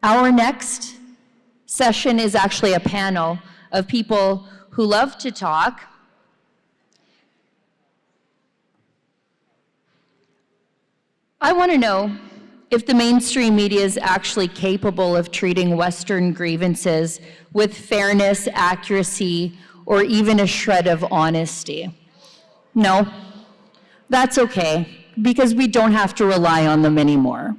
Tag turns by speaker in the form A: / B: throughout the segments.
A: Our next session is actually a panel of people who love to talk. I want to know if the mainstream media is actually capable of treating Western grievances with fairness, accuracy, or even a shred of honesty. No, that's okay, because we don't have to rely on them anymore.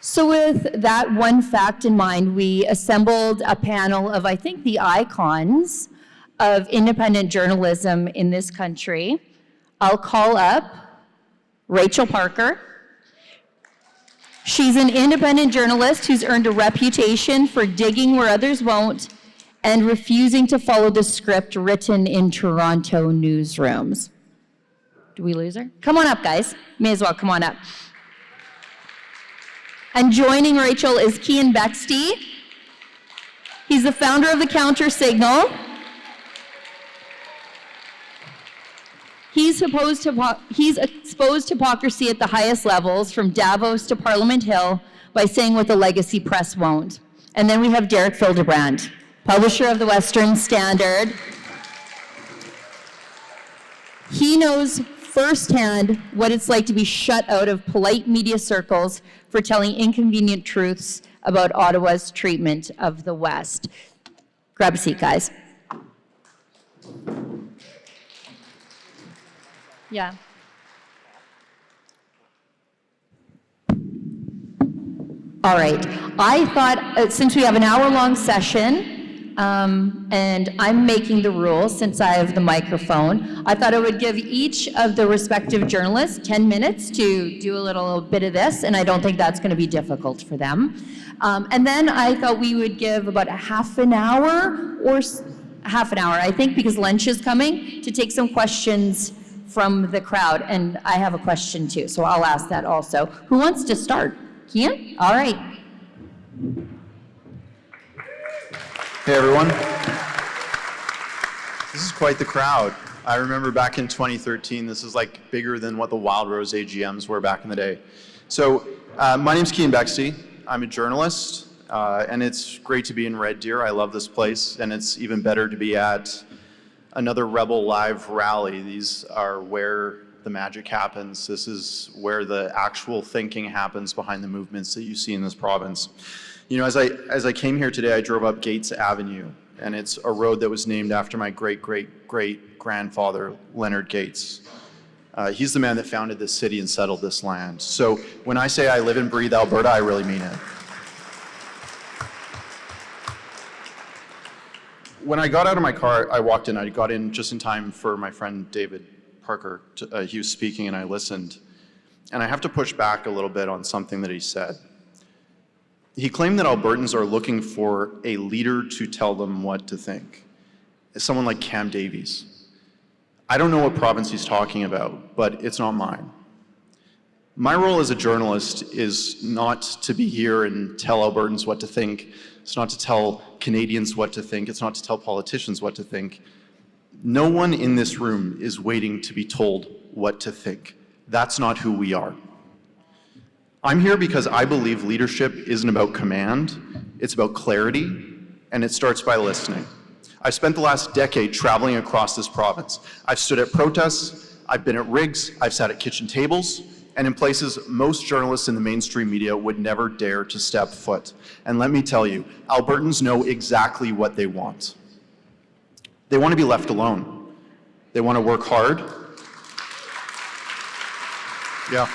A: So with that one fact in mind, we assembled a panel of, I think, the icons of independent journalism in this country. I'll call up Rachel Parker. She's an independent journalist who's earned a reputation for digging where others won't and refusing to follow the script written in Toronto newsrooms. Do we lose her? Come on up, guys. May as well come on up. And joining Rachel is Keean Bexte. He's the founder of the Counter Signal. He's exposed hypocrisy at the highest levels, from Davos to Parliament Hill, by saying what the legacy press won't. And then we have Derek Filderbrand, publisher of the Western Standard. He knows firsthand what it's like to be shut out of polite media circles for telling inconvenient truths about Ottawa's treatment of the West. Grab a seat, guys. Yeah. All right. I thought, since we have an hour-long session, and I'm making the rules since I have the microphone, I thought I would give each of the respective journalists 10 minutes to do a little bit of this, and I don't think that's going to be difficult for them. And then I thought we would give about half an hour, I think, because lunch is coming, to take some questions from the crowd. And I have a question too, so I'll ask that also. Who wants to start? Kian? All right.
B: Hey everyone. This is quite the crowd. I remember back in 2013, this is like bigger than what the Wild Rose AGMs were back in the day. So my name's Keean Bexte. I'm a journalist, and it's great to be in Red Deer. I love this place, and it's even better to be at another Rebel Live rally. These are where the magic happens. This is where the actual thinking happens behind the movements that you see in this province. You know, as I came here today, I drove up Gates Avenue, and it's a road that was named after my great-great-great-grandfather, Leonard Gates. He's the man that founded this city and settled this land. So when I say I live and breathe Alberta, I really mean it. When I got out of my car, I walked in. I got in just in time for my friend David Parker. He was speaking and I listened. And I have to push back a little bit on something that he said. He claimed that Albertans are looking for a leader to tell them what to think. Someone like Cam Davies. I don't know what province he's talking about, but it's not mine. My role as a journalist is not to be here and tell Albertans what to think. It's not to tell Canadians what to think. It's not to tell politicians what to think. No one in this room is waiting to be told what to think. That's not who we are. I'm here because I believe leadership isn't about command. It's about clarity, and it starts by listening. I've spent the last decade traveling across this province. I've stood at protests, I've been at rigs, I've sat at kitchen tables, and in places most journalists in the mainstream media would never dare to step foot. And let me tell you, Albertans know exactly what they want. They want to be left alone. They want to work hard. Yeah.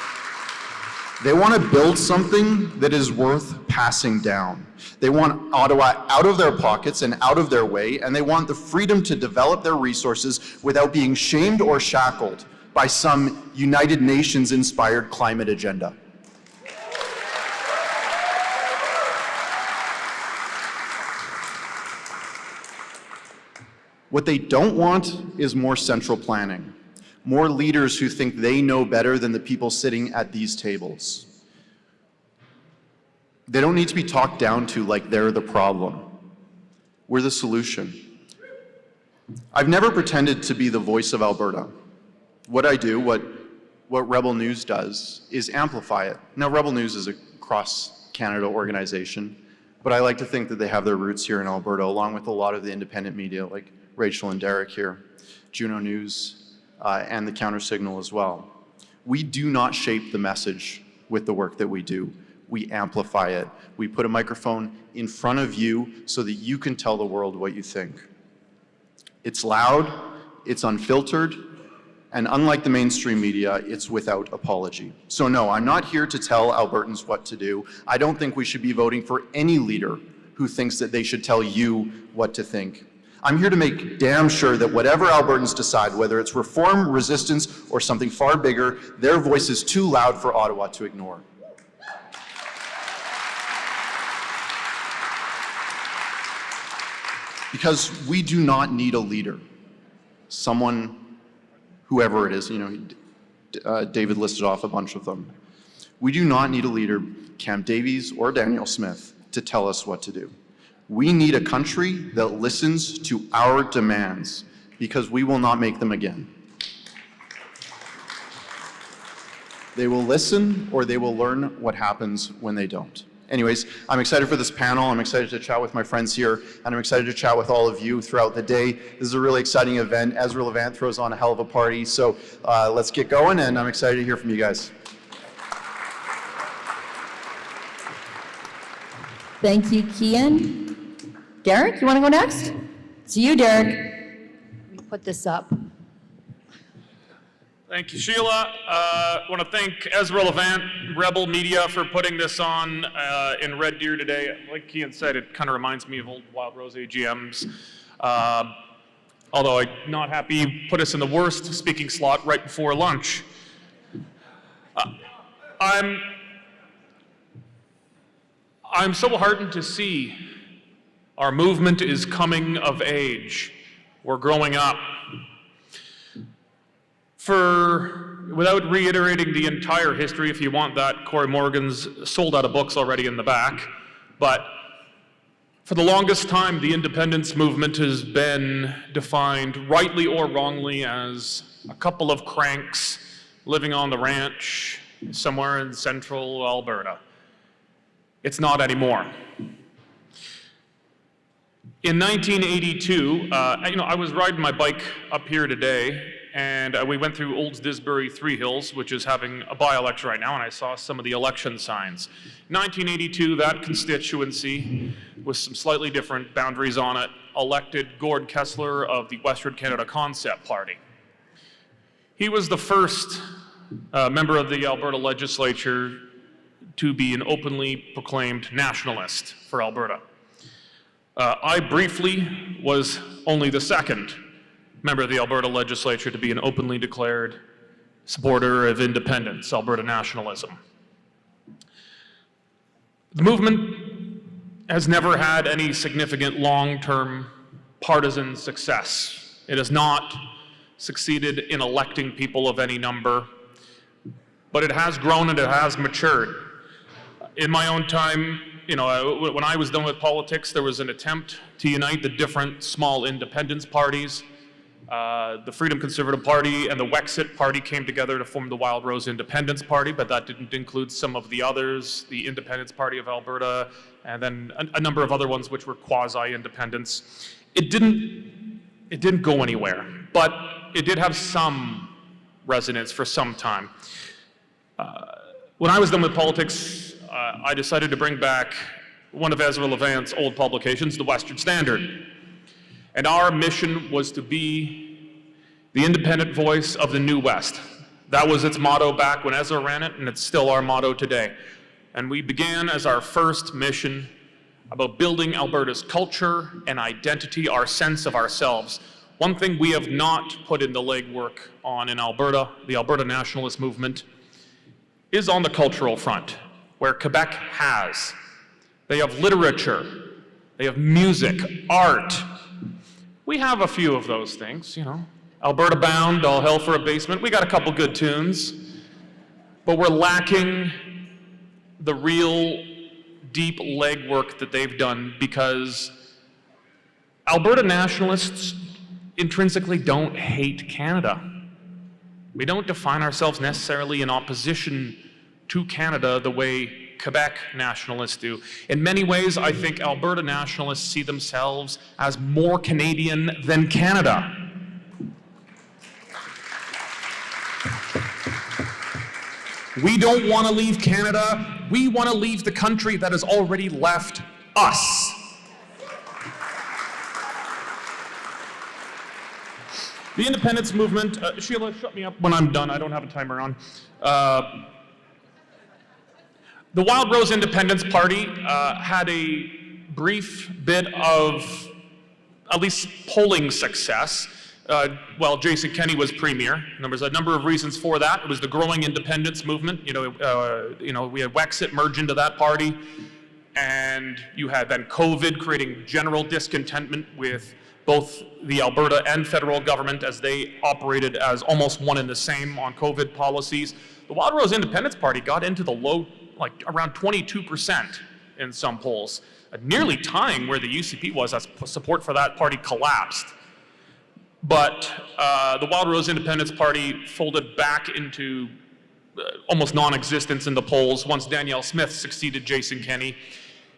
B: They want to build something that is worth passing down. They want Ottawa out of their pockets and out of their way, and they want the freedom to develop their resources without being shamed or shackled by some United Nations-inspired climate agenda. What they don't want is more central planning, more leaders who think they know better than the people sitting at these tables. They don't need to be talked down to like they're the problem. We're the solution. I've never pretended to be the voice of Alberta. What I do, what what Rebel News does is amplify it. Now, Rebel News is a cross-Canada organization, but I like to think that they have their roots here in Alberta, along with a lot of the independent media, like Rachel and Derek here, Juno News, and the Counter Signal as well. We do not shape the message with the work that we do. We amplify it. We put a microphone in front of you so that you can tell the world what you think. It's loud, it's unfiltered, and unlike the mainstream media, it's without apology. So no, I'm not here to tell Albertans what to do. I don't think we should be voting for any leader who thinks that they should tell you what to think. I'm here to make damn sure that whatever Albertans decide, whether it's reform, resistance, or something far bigger, their voice is too loud for Ottawa to ignore. Because we do not need a leader, someone, whoever it is, David listed off a bunch of them. We do not need a leader, Cam Davies or Daniel Smith, to tell us what to do. We need a country that listens to our demands, because we will not make them again. They will listen, or they will learn what happens when they don't. Anyways, I'm excited for this panel. I'm excited to chat with my friends here, and I'm excited to chat with all of you throughout the day. This is a really exciting event. Ezra Levant throws on a hell of a party, so let's get going, and I'm excited to hear from you guys.
A: Thank you, Kian. Derek, you want to go next? It's you, Derek. Let me put this up.
C: Thank you, Sheila. I want to thank Ezra Levant, Rebel Media, for putting this on in Red Deer today. Like Kian said, it kind of reminds me of old Wild Rose AGMs. Although I'm not happy you put us in the worst speaking slot right before lunch. I'm so heartened to see our movement is coming of age. We're growing up. Without reiterating the entire history, if you want that, Corey Morgan's sold out of books already in the back. But for the longest time, the independence movement has been defined, rightly or wrongly, as a couple of cranks living on the ranch somewhere in central Alberta. It's not anymore. In 1982, I was riding my bike up here today, and we went through Olds Disbury Three Hills, which is having a by-election right now, and I saw some of the election signs. 1982, that constituency, with some slightly different boundaries on it, elected Gord Kessler of the Western Canada Concept Party. He was the first member of the Alberta legislature to be an openly proclaimed nationalist for Alberta. I briefly was only the second member of the Alberta legislature to be an openly declared supporter of independence, Alberta nationalism. The movement has never had any significant long-term partisan success. It has not succeeded in electing people of any number, but it has grown and it has matured. In my own time, when I was done with politics, there was an attempt to unite the different small independence parties. The Freedom Conservative Party and the Wexit Party came together to form the Wild Rose Independence Party, but that didn't include some of the others, the Independence Party of Alberta, and then a number of other ones which were quasi-independents. It didn't go anywhere, but it did have some resonance for some time. When I was done with politics, I decided to bring back one of Ezra Levant's old publications, The Western Standard. And our mission was to be the independent voice of the New West. That was its motto back when Ezra ran it, and it's still our motto today. And we began as our first mission about building Alberta's culture and identity, our sense of ourselves. One thing we have not put in the legwork on in Alberta, the Alberta nationalist movement, is on the cultural front, where Quebec has. They have literature, they have music, art. We have a few of those things, Alberta Bound, All Hell for a Basement. We got a couple good tunes, but we're lacking the real deep legwork that they've done, because Alberta nationalists intrinsically don't hate Canada. We don't define ourselves necessarily in opposition to Canada the way Quebec nationalists do. In many ways, I think Alberta nationalists see themselves as more Canadian than Canada. We don't want to leave Canada. We want to leave the country that has already left us. The independence movement, Sheila, shut me up when I'm done. I don't have a timer on. The Wild Rose Independence Party had a brief bit of at least polling success while Jason Kenney was premier. And there was a number of reasons for that. It was the growing independence movement. We had Wexit merge into that party, and you had then COVID creating general discontentment with both the Alberta and federal government as they operated as almost one and the same on COVID policies. The Wild Rose Independence Party got into the low, like around 22% in some polls, nearly tying where the UCP was as support for that party collapsed. But the Wild Rose Independence Party folded back into almost non-existence in the polls once Danielle Smith succeeded Jason Kenney.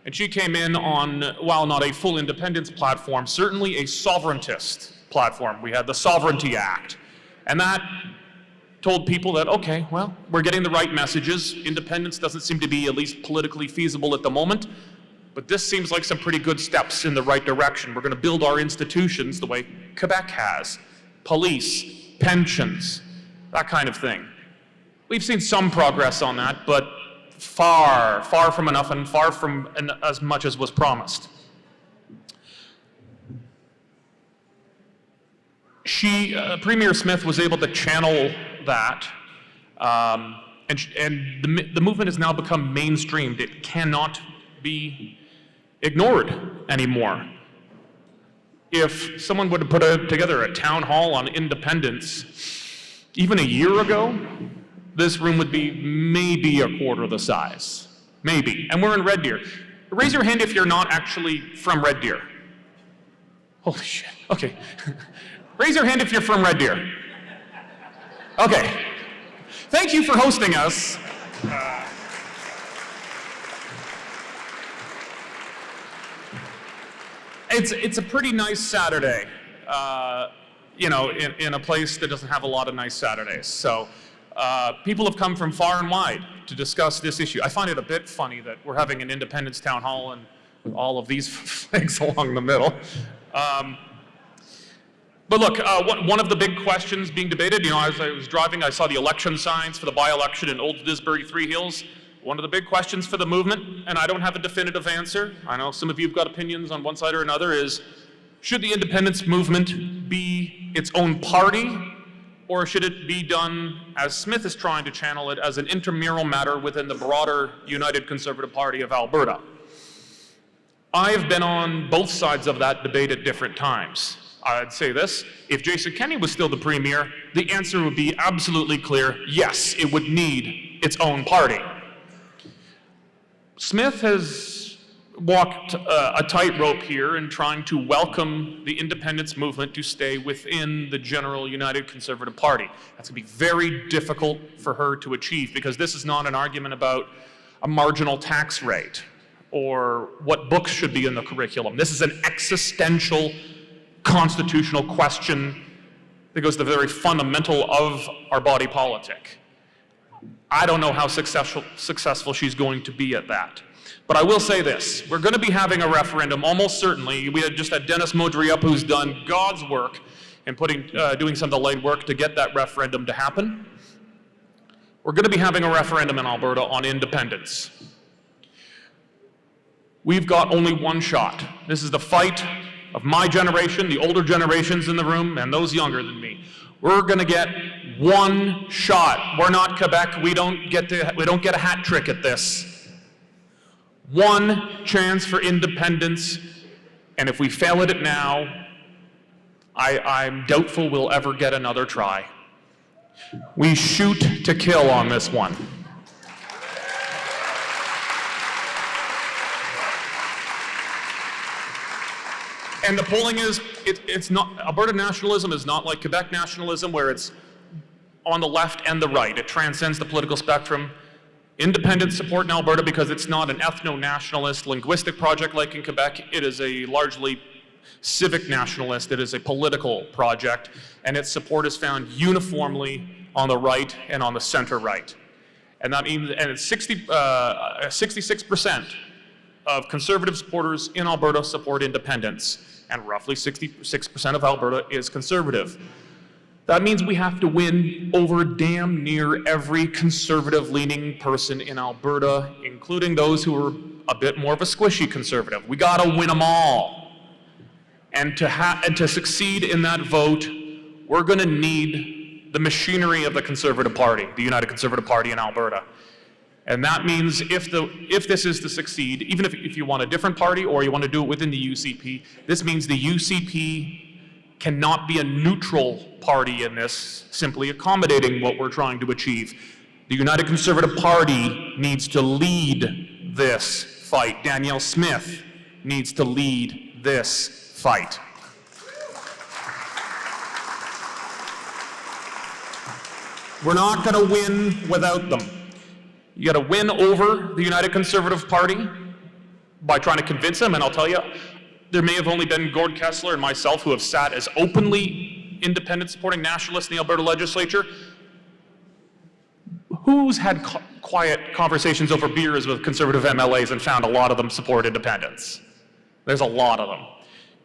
C: And she came in on, while not a full independence platform, certainly a sovereigntist platform. We had the Sovereignty Act. And that told people that, okay, well, we're getting the right messages. Independence doesn't seem to be at least politically feasible at the moment. But this seems like some pretty good steps in the right direction. We're going to build our institutions the way Quebec has. Police, pensions, that kind of thing. We've seen some progress on that, but far, far from enough and far from as much as was promised. Premier Smith was able to channel that, and the movement has now become mainstreamed. It cannot be ignored anymore. If someone would have put together a town hall on independence even a year ago, this room would be maybe a quarter the size. Maybe. And we're in Red Deer. Raise your hand if you're not actually from Red Deer. Holy shit. Okay. Raise your hand if you're from Red Deer. Okay. Thank you for hosting us. It's a pretty nice Saturday, in a place that doesn't have a lot of nice Saturdays. So people have come from far and wide to discuss this issue. I find it a bit funny that we're having an independence town hall and with all of these flags along the middle. But look, one of the big questions being debated, as I was driving, I saw the election signs for the by-election in Old Disbury, Three Hills. One of the big questions for the movement, and I don't have a definitive answer, I know some of you have got opinions on one side or another, is should the independence movement be its own party, or should it be done, as Smith is trying to channel it, as an intramural matter within the broader United Conservative Party of Alberta? I've been on both sides of that debate at different times. I'd say this, if Jason Kenney was still the premier, the answer would be absolutely clear, yes, it would need its own party. Smith has walked a tightrope here in trying to welcome the independence movement to stay within the general United Conservative Party. That's going to be very difficult for her to achieve because this is not an argument about a marginal tax rate or what books should be in the curriculum. This is an existential constitutional question that goes to the very fundamental of our body politic. I don't know how successful she's going to be at that. But I will say this, we're going to be having a referendum, almost certainly. We had just had Dennis Modry up, who's done God's work in doing some delayed work to get that referendum to happen. We're going to be having a referendum in Alberta on independence. We've got only one shot. This is the fight of my generation, the older generations in the room, and those younger than me. We're going to get one shot. We're not Quebec. We don't get a hat trick at this. One chance for independence, and if we fail at it now, I'm doubtful we'll ever get another try. We shoot to kill on this one. And the polling is, it's not, Alberta nationalism is not like Quebec nationalism where it's on the left and the right. It transcends the political spectrum. Independent support in Alberta because it's not an ethno-nationalist linguistic project like in Quebec. It is a largely civic nationalist. It is a political project, and its support is found uniformly on the right and on the center right. And that means, and it's 66% of Conservative supporters in Alberta support independence, and roughly 66% of Alberta is Conservative. That means we have to win over damn near every Conservative-leaning person in Alberta, including those who are a bit more of a squishy Conservative. We gotta win them all. And to succeed in that vote, we're gonna need the machinery of the Conservative Party, the United Conservative Party in Alberta. And that means if this is to succeed, even if you want a different party or you want to do it within the UCP, this means the UCP cannot be a neutral party in this, simply accommodating what we're trying to achieve. The United Conservative Party needs to lead this fight. Danielle Smith needs to lead this fight. We're not going to win without them. You got to win over the United Conservative Party by trying to convince them, and I'll tell you, there may have only been Gord Kessler and myself who have sat as openly independent supporting nationalists in the Alberta legislature. Who's had quiet conversations over beers with Conservative MLAs and found a lot of them support independence? There's a lot of them.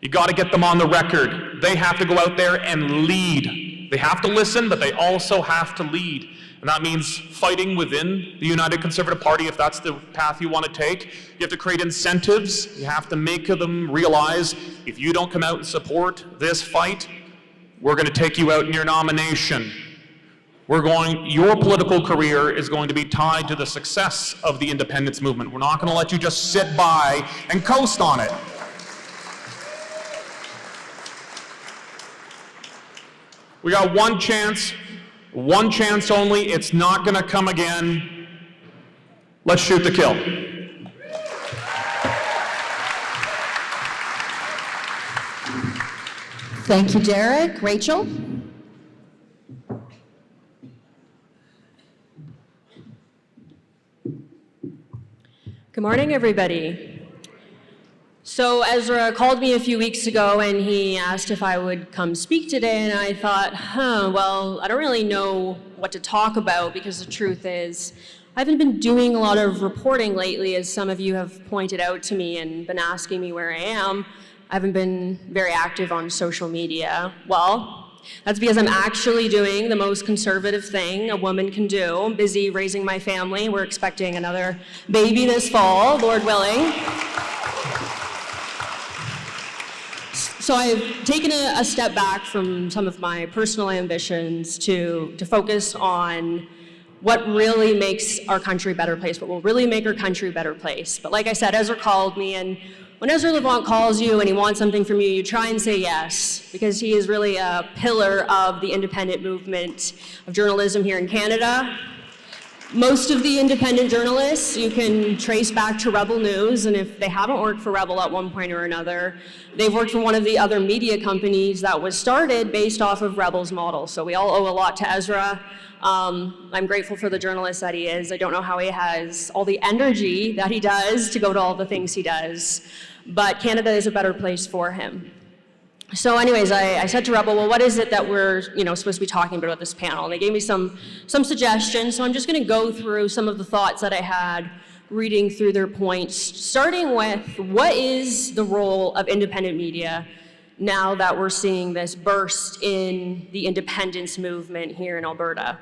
C: You got to get them on the record. They have to go out there and lead. They have to listen, but they also have to lead. And that means fighting within the United Conservative Party if that's the path you want to take. You have to create incentives. You have to make them realize if you don't come out and support this fight, we're going to take you out in your nomination. Your political career is going to be tied to the success of the independence movement. We're not going to let you just sit by and coast on it. We got one chance only. It's not going to come again. Let's shoot to kill.
A: Thank you, Derek. Rachel?
D: Good morning, everybody. So Ezra called me a few weeks ago and he asked if I would come speak today, and I thought, well, I don't really know what to talk about because the truth is I haven't been doing a lot of reporting lately, as some of you have pointed out to me and been asking me where I am. I haven't been very active on social media. Well, that's because I'm actually doing the most conservative thing a woman can do. I'm busy raising my family. We're expecting another baby this fall, Lord willing. So I've taken a step back from some of my personal ambitions to focus on what really makes our country a better place, what will really make our country a better place. But like I said, Ezra called me, and when Ezra Levant calls you and he wants something from you, you try and say yes, because he is really a pillar of the independent movement of journalism here in Canada. Most of the independent journalists you can trace back to Rebel News, and if they haven't worked for Rebel at one point or another, they've worked for one of the other media companies that was started based off of Rebel's model. So we all owe a lot to Ezra. I'm grateful for the journalist that he is. I don't know how he has all the energy that he does to go to all the things he does, but Canada is a better place for him. So anyways, I said to Rebel, well, what is it that we're supposed to be talking about at this panel? And they gave me some suggestions, so I'm just going to go through some of the thoughts that I had reading through their points, starting with what is the role of independent media now that we're seeing this burst in the independence movement here in Alberta.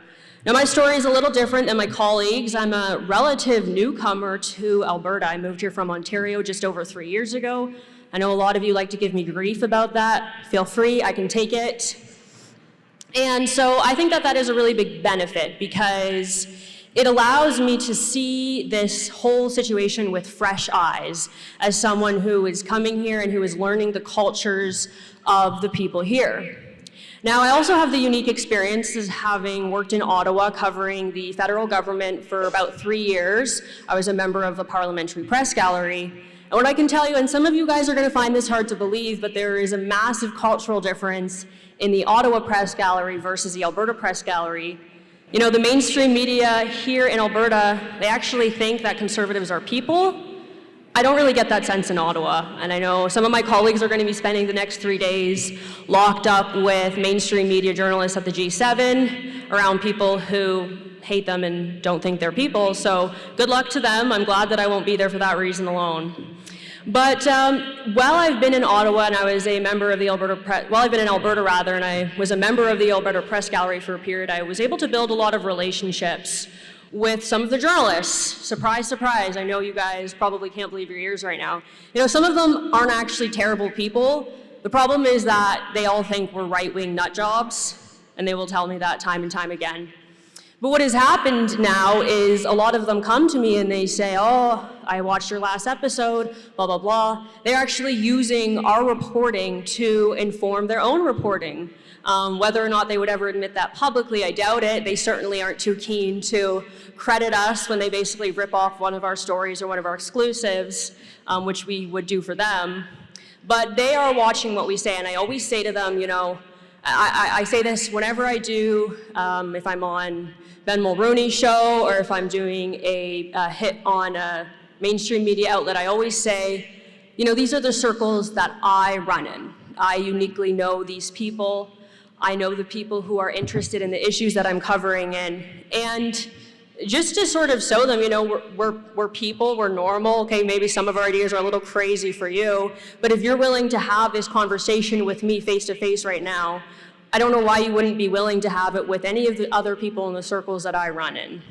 D: Now, my story is a little different than my colleagues. I'm a relative newcomer to Alberta. I moved here from Ontario just over 3 years ago. I know a lot of you like to give me grief about that. Feel free, I can take it. And so I think that is a really big benefit, because it allows me to see this whole situation with fresh eyes as someone who is coming here and who is learning the cultures of the people here. Now, I also have the unique experience as having worked in Ottawa covering the federal government for about 3 years. I was a member of the Parliamentary Press Gallery. And what I can tell you, and some of you guys are going to find this hard to believe, but there is a massive cultural difference in the Ottawa Press Gallery versus the Alberta Press Gallery. You know, the mainstream media here in Alberta, they actually think that conservatives are people. I don't really get that sense in Ottawa, and I know some of my colleagues are going to be spending the next 3 days locked up with mainstream media journalists at the G7 around people who hate them and don't think they're people, so good luck to them. I'm glad that I won't be there for that reason alone. But while I've been in Ottawa and I was a member of the I've been in Alberta rather, and I was a member of the Alberta Press Gallery for a period, I was able to build a lot of relationships with some of the journalists. Surprise, surprise, I know you guys probably can't believe your ears right now. You know, some of them aren't actually terrible people. The problem is that they all think we're right-wing nut jobs, and they will tell me that time and time again. But what has happened now is a lot of them come to me and they say, oh, I watched your last episode, blah, blah, blah. They're actually using our reporting to inform their own reporting. Whether or not they would ever admit that publicly, I doubt it. They certainly aren't too keen to credit us when they basically rip off one of our stories or one of our exclusives, which we would do for them. But they are watching what we say, and I always say to them, you know, I say this whenever I do, if I'm on Ben Mulrooney's show or if I'm doing a hit on a mainstream media outlet, I always say, you know, these are the circles that I run in. I uniquely know these people. I know the people who are interested in the issues that I'm covering in. And just to sort of show them, you know, we're people, we're normal. Okay, maybe some of our ideas are a little crazy for you, but if you're willing to have this conversation with me face to face right now, I don't know why you wouldn't be willing to have it with any of the other people in the circles that I run in.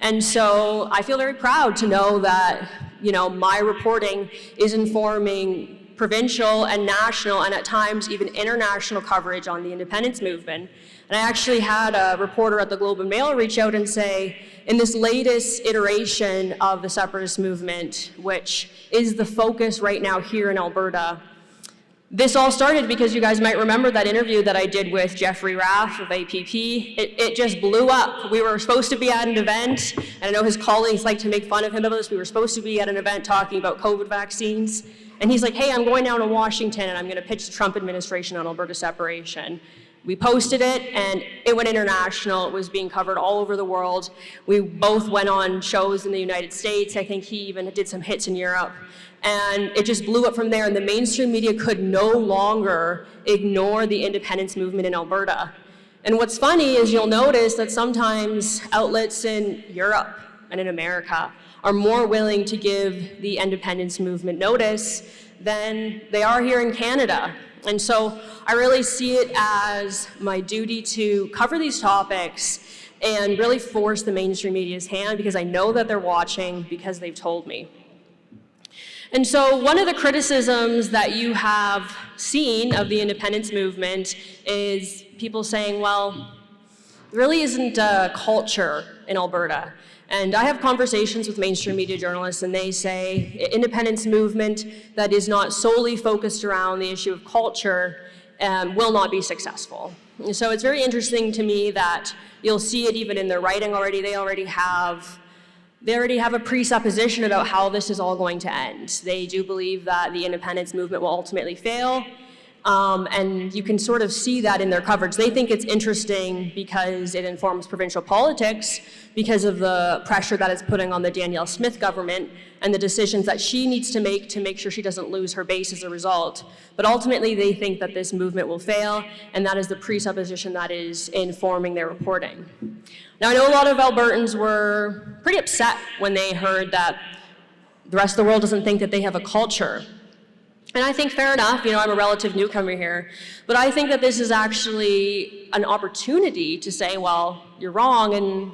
D: And so I feel very proud to know that, you know, my reporting is informing provincial and national and at times even international coverage on the independence movement. And I actually had a reporter at the Globe and Mail reach out and say, in this latest iteration of the separatist movement, which is the focus right now here in Alberta, this all started because you guys might remember that interview that I did with Jeffrey Raff of APP. It just blew up. We were supposed to be at an event, and I know his colleagues like to make fun of him about this. We were supposed to be at an event talking about COVID vaccines. And he's like, hey, I'm going down to Washington and I'm going to pitch the Trump administration on Alberta separation. We posted it and it went international. It was being covered all over the world. We both went on shows in the United States. I think he even did some hits in Europe. And it just blew up from there, and the mainstream media could no longer ignore the independence movement in Alberta. And what's funny is you'll notice that sometimes outlets in Europe and in America are more willing to give the independence movement notice than they are here in Canada. And so I really see it as my duty to cover these topics and really force the mainstream media's hand, because I know that they're watching because they've told me. And so one of the criticisms that you have seen of the independence movement is people saying, well, there really isn't a culture in Alberta. And I have conversations with mainstream media journalists, and they say independence movement that is not solely focused around the issue of culture will not be successful. And so it's very interesting to me that you'll see it even in their writing already. They already have a presupposition about how this is all going to end. They do believe that the independence movement will ultimately fail. And you can sort of see that in their coverage. They think it's interesting because it informs provincial politics, because of the pressure that it's putting on the Danielle Smith government and the decisions that she needs to make sure she doesn't lose her base as a result. But ultimately, they think that this movement will fail, and that is the presupposition that is informing their reporting. Now, I know a lot of Albertans were pretty upset when they heard that the rest of the world doesn't think that they have a culture. And I think fair enough, you know, I'm a relative newcomer here, but I think that this is actually an opportunity to say, well, you're wrong and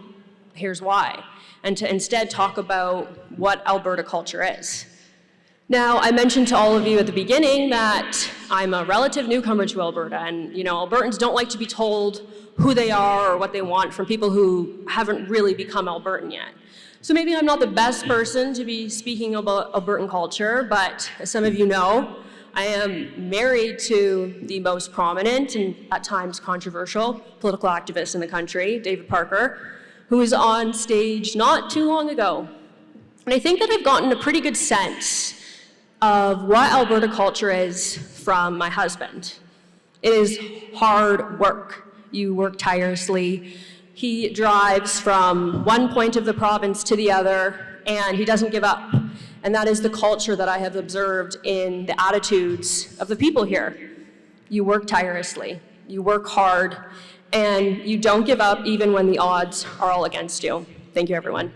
D: here's why, and to instead talk about what Alberta culture is. Now, I mentioned to all of you at the beginning that I'm a relative newcomer to Alberta, and you know, Albertans don't like to be told who they are or what they want from people who haven't really become Albertan yet. So maybe I'm not the best person to be speaking about Albertan culture, but as some of you know, I am married to the most prominent and at times controversial political activist in the country, David Parker, who was on stage not too long ago. And I think that I've gotten a pretty good sense of what Alberta culture is from my husband. It is hard work. You work tirelessly. He drives from one point of the province to the other, and he doesn't give up. And that is the culture that I have observed in the attitudes of the people here. You work tirelessly, you work hard, and you don't give up even when the odds are all against you. Thank you, everyone.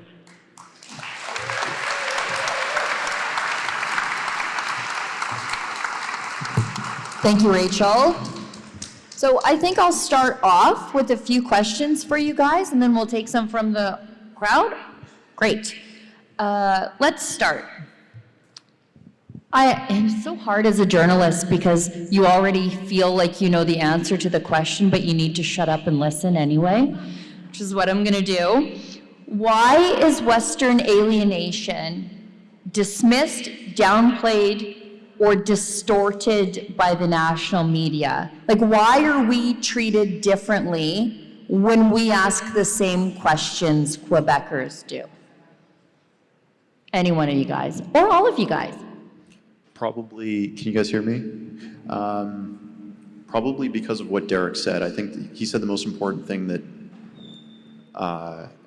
A: Thank you, Rachel. So I think I'll start off with a few questions for you guys, and then we'll take some from the crowd. Great. Let's start. It's so hard as a journalist because you already feel like you know the answer to the question, but you need to shut up and listen anyway, which is what I'm going to do. Why is Western alienation dismissed, downplayed, or distorted by the national media? Like, why are we treated differently when we ask the same questions Quebecers do? Any one of you guys, or all of you guys?
B: Probably, can you guys hear me? Probably because of what Derek said. I think he said the most important thing that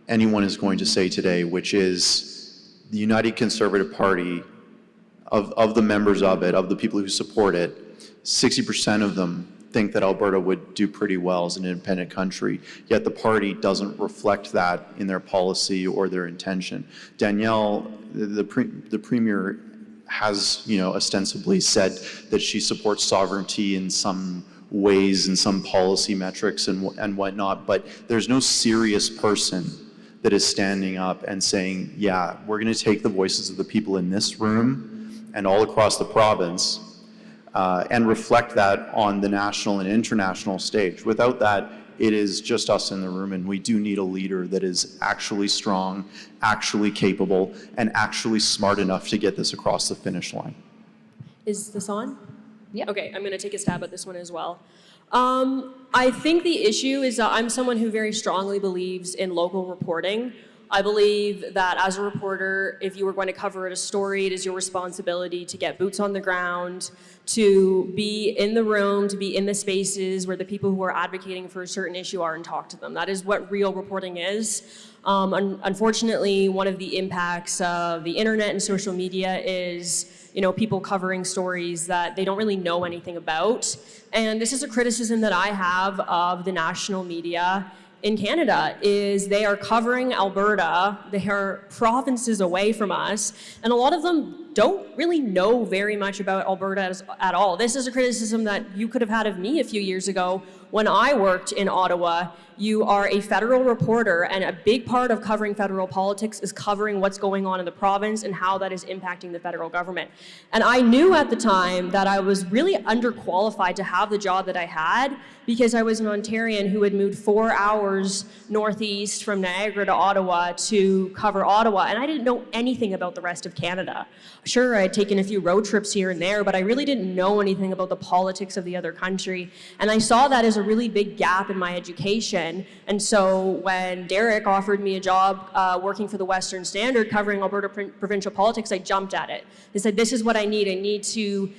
B: anyone is going to say today, which is the United Conservative Party, of the members of it, of the people who support it, 60% of them think that Alberta would do pretty well as an independent country, yet the party doesn't reflect that in their policy or their intention. Danielle, the Premier, has, ostensibly said that she supports sovereignty in some ways and some policy metrics and whatnot, but there's no serious person that is standing up and saying, yeah, we're going to take the voices of the people in this room and all across the province and reflect that on the national and international stage. Without that, it is just us in the room, and we do need a leader that is actually strong, actually capable, and actually smart enough to get this across the finish line.
D: Is this on?
A: Yeah.
D: Okay, I'm going to take a stab at this one as well. I think the issue is that I'm someone who very strongly believes in local reporting. I believe that as a reporter, if you were going to cover a story, it is your responsibility to get boots on the ground, to be in the room, to be in the spaces where the people who are advocating for a certain issue are and talk to them. That is what real reporting is. Unfortunately, one of the impacts of the internet and social media is people covering stories that they don't really know anything about. And this is a criticism that I have of the national media in Canada, is they are covering Alberta, they are provinces away from us, and a lot of them don't really know very much about Alberta at all. This is a criticism that you could have had of me a few years ago when I worked in Ottawa. You are a federal reporter, and a big part of covering federal politics is covering what's going on in the province and how that is impacting the federal government. And I knew at the time that I was really underqualified to have the job that I had, because I was an Ontarian who had moved 4 hours northeast from Niagara to Ottawa to cover Ottawa, and I didn't know anything about the rest of Canada. Sure, I had taken a few road trips here and there, but I really didn't know anything about the politics of the other country. And I saw that as a really big gap in my education. And so when Derek offered me a job working for the Western Standard covering Alberta provincial politics, I jumped at it. I said, this is what I need. I need to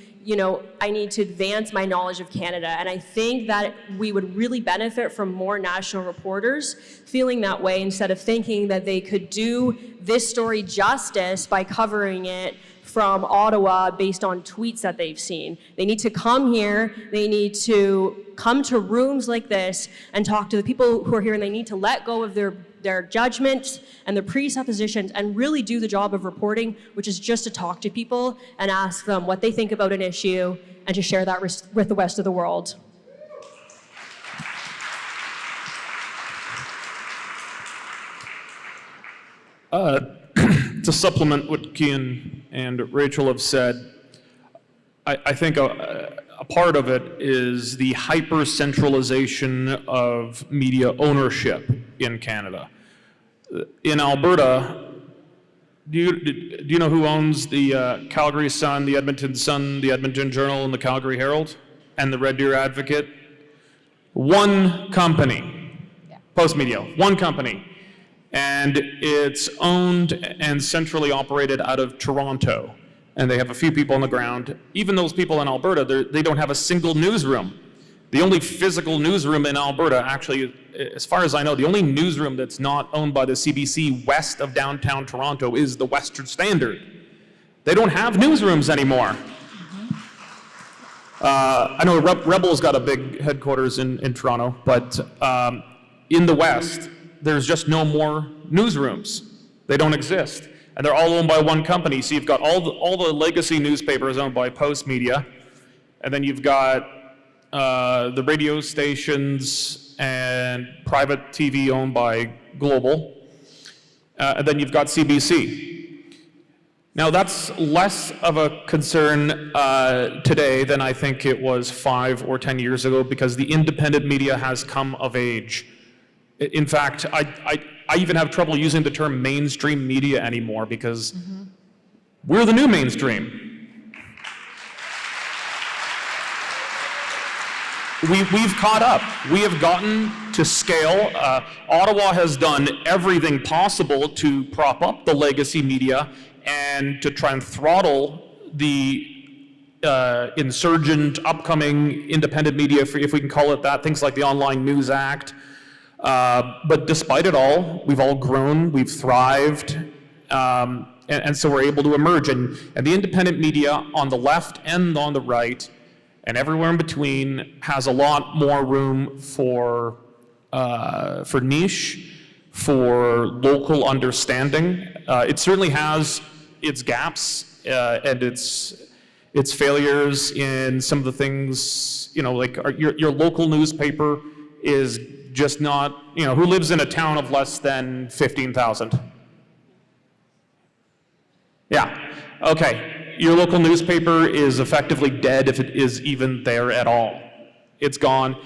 D: advance my knowledge of Canada. And I think that we would really benefit from more national reporters feeling that way, instead of thinking that they could do this story justice by covering it from Ottawa based on tweets that they've seen. They need to come here, they need to come to rooms like this and talk to the people who are here, and they need to let go of their judgments and their presuppositions and really do the job of reporting, which is just to talk to people and ask them what they think about an issue and to share that with the rest of the world.
C: To supplement what Keean and Rachel have said, I think a part of it is the hyper-centralization of media ownership in Canada. In Alberta, do you know who owns the Calgary Sun, the Edmonton Sun, the Edmonton Journal, and the Calgary Herald, and the Red Deer Advocate? One company, Postmedia, one company. And it's owned and centrally operated out of Toronto. and they have a few people on the ground. Even those people in Alberta, they don't have a single newsroom. The only physical newsroom in Alberta, actually, as far as I know, the only newsroom that's not owned by the CBC west of downtown Toronto is the Western Standard. They don't have newsrooms anymore. I know Rebel's got a big headquarters in Toronto, but in the West, there's just no more newsrooms. They don't exist. And they're all owned by one company. So you've got all the legacy newspapers owned by Post Media, and then you've got the radio stations and private TV owned by Global, and then you've got CBC. Now that's less of a concern today than I think it was 5 or 10 years ago, because the independent media has come of age. In fact, I even have trouble using the term mainstream media anymore, because we're the new mainstream. We've caught up. We have gotten to scale. Ottawa has done everything possible to prop up the legacy media and to try and throttle the insurgent, upcoming independent media, if we can call it that, things like the Online News Act. But despite it all, we've all grown, we've thrived, and so we're able to emerge. And the independent media on the left and on the right, and everywhere in between, has a lot more room for niche, for local understanding. It certainly has its gaps and its failures in some of the things, like your local newspaper is just not, who lives in a town of less than 15,000? Yeah, okay. Your local newspaper is effectively dead if it is even there at all. It's gone.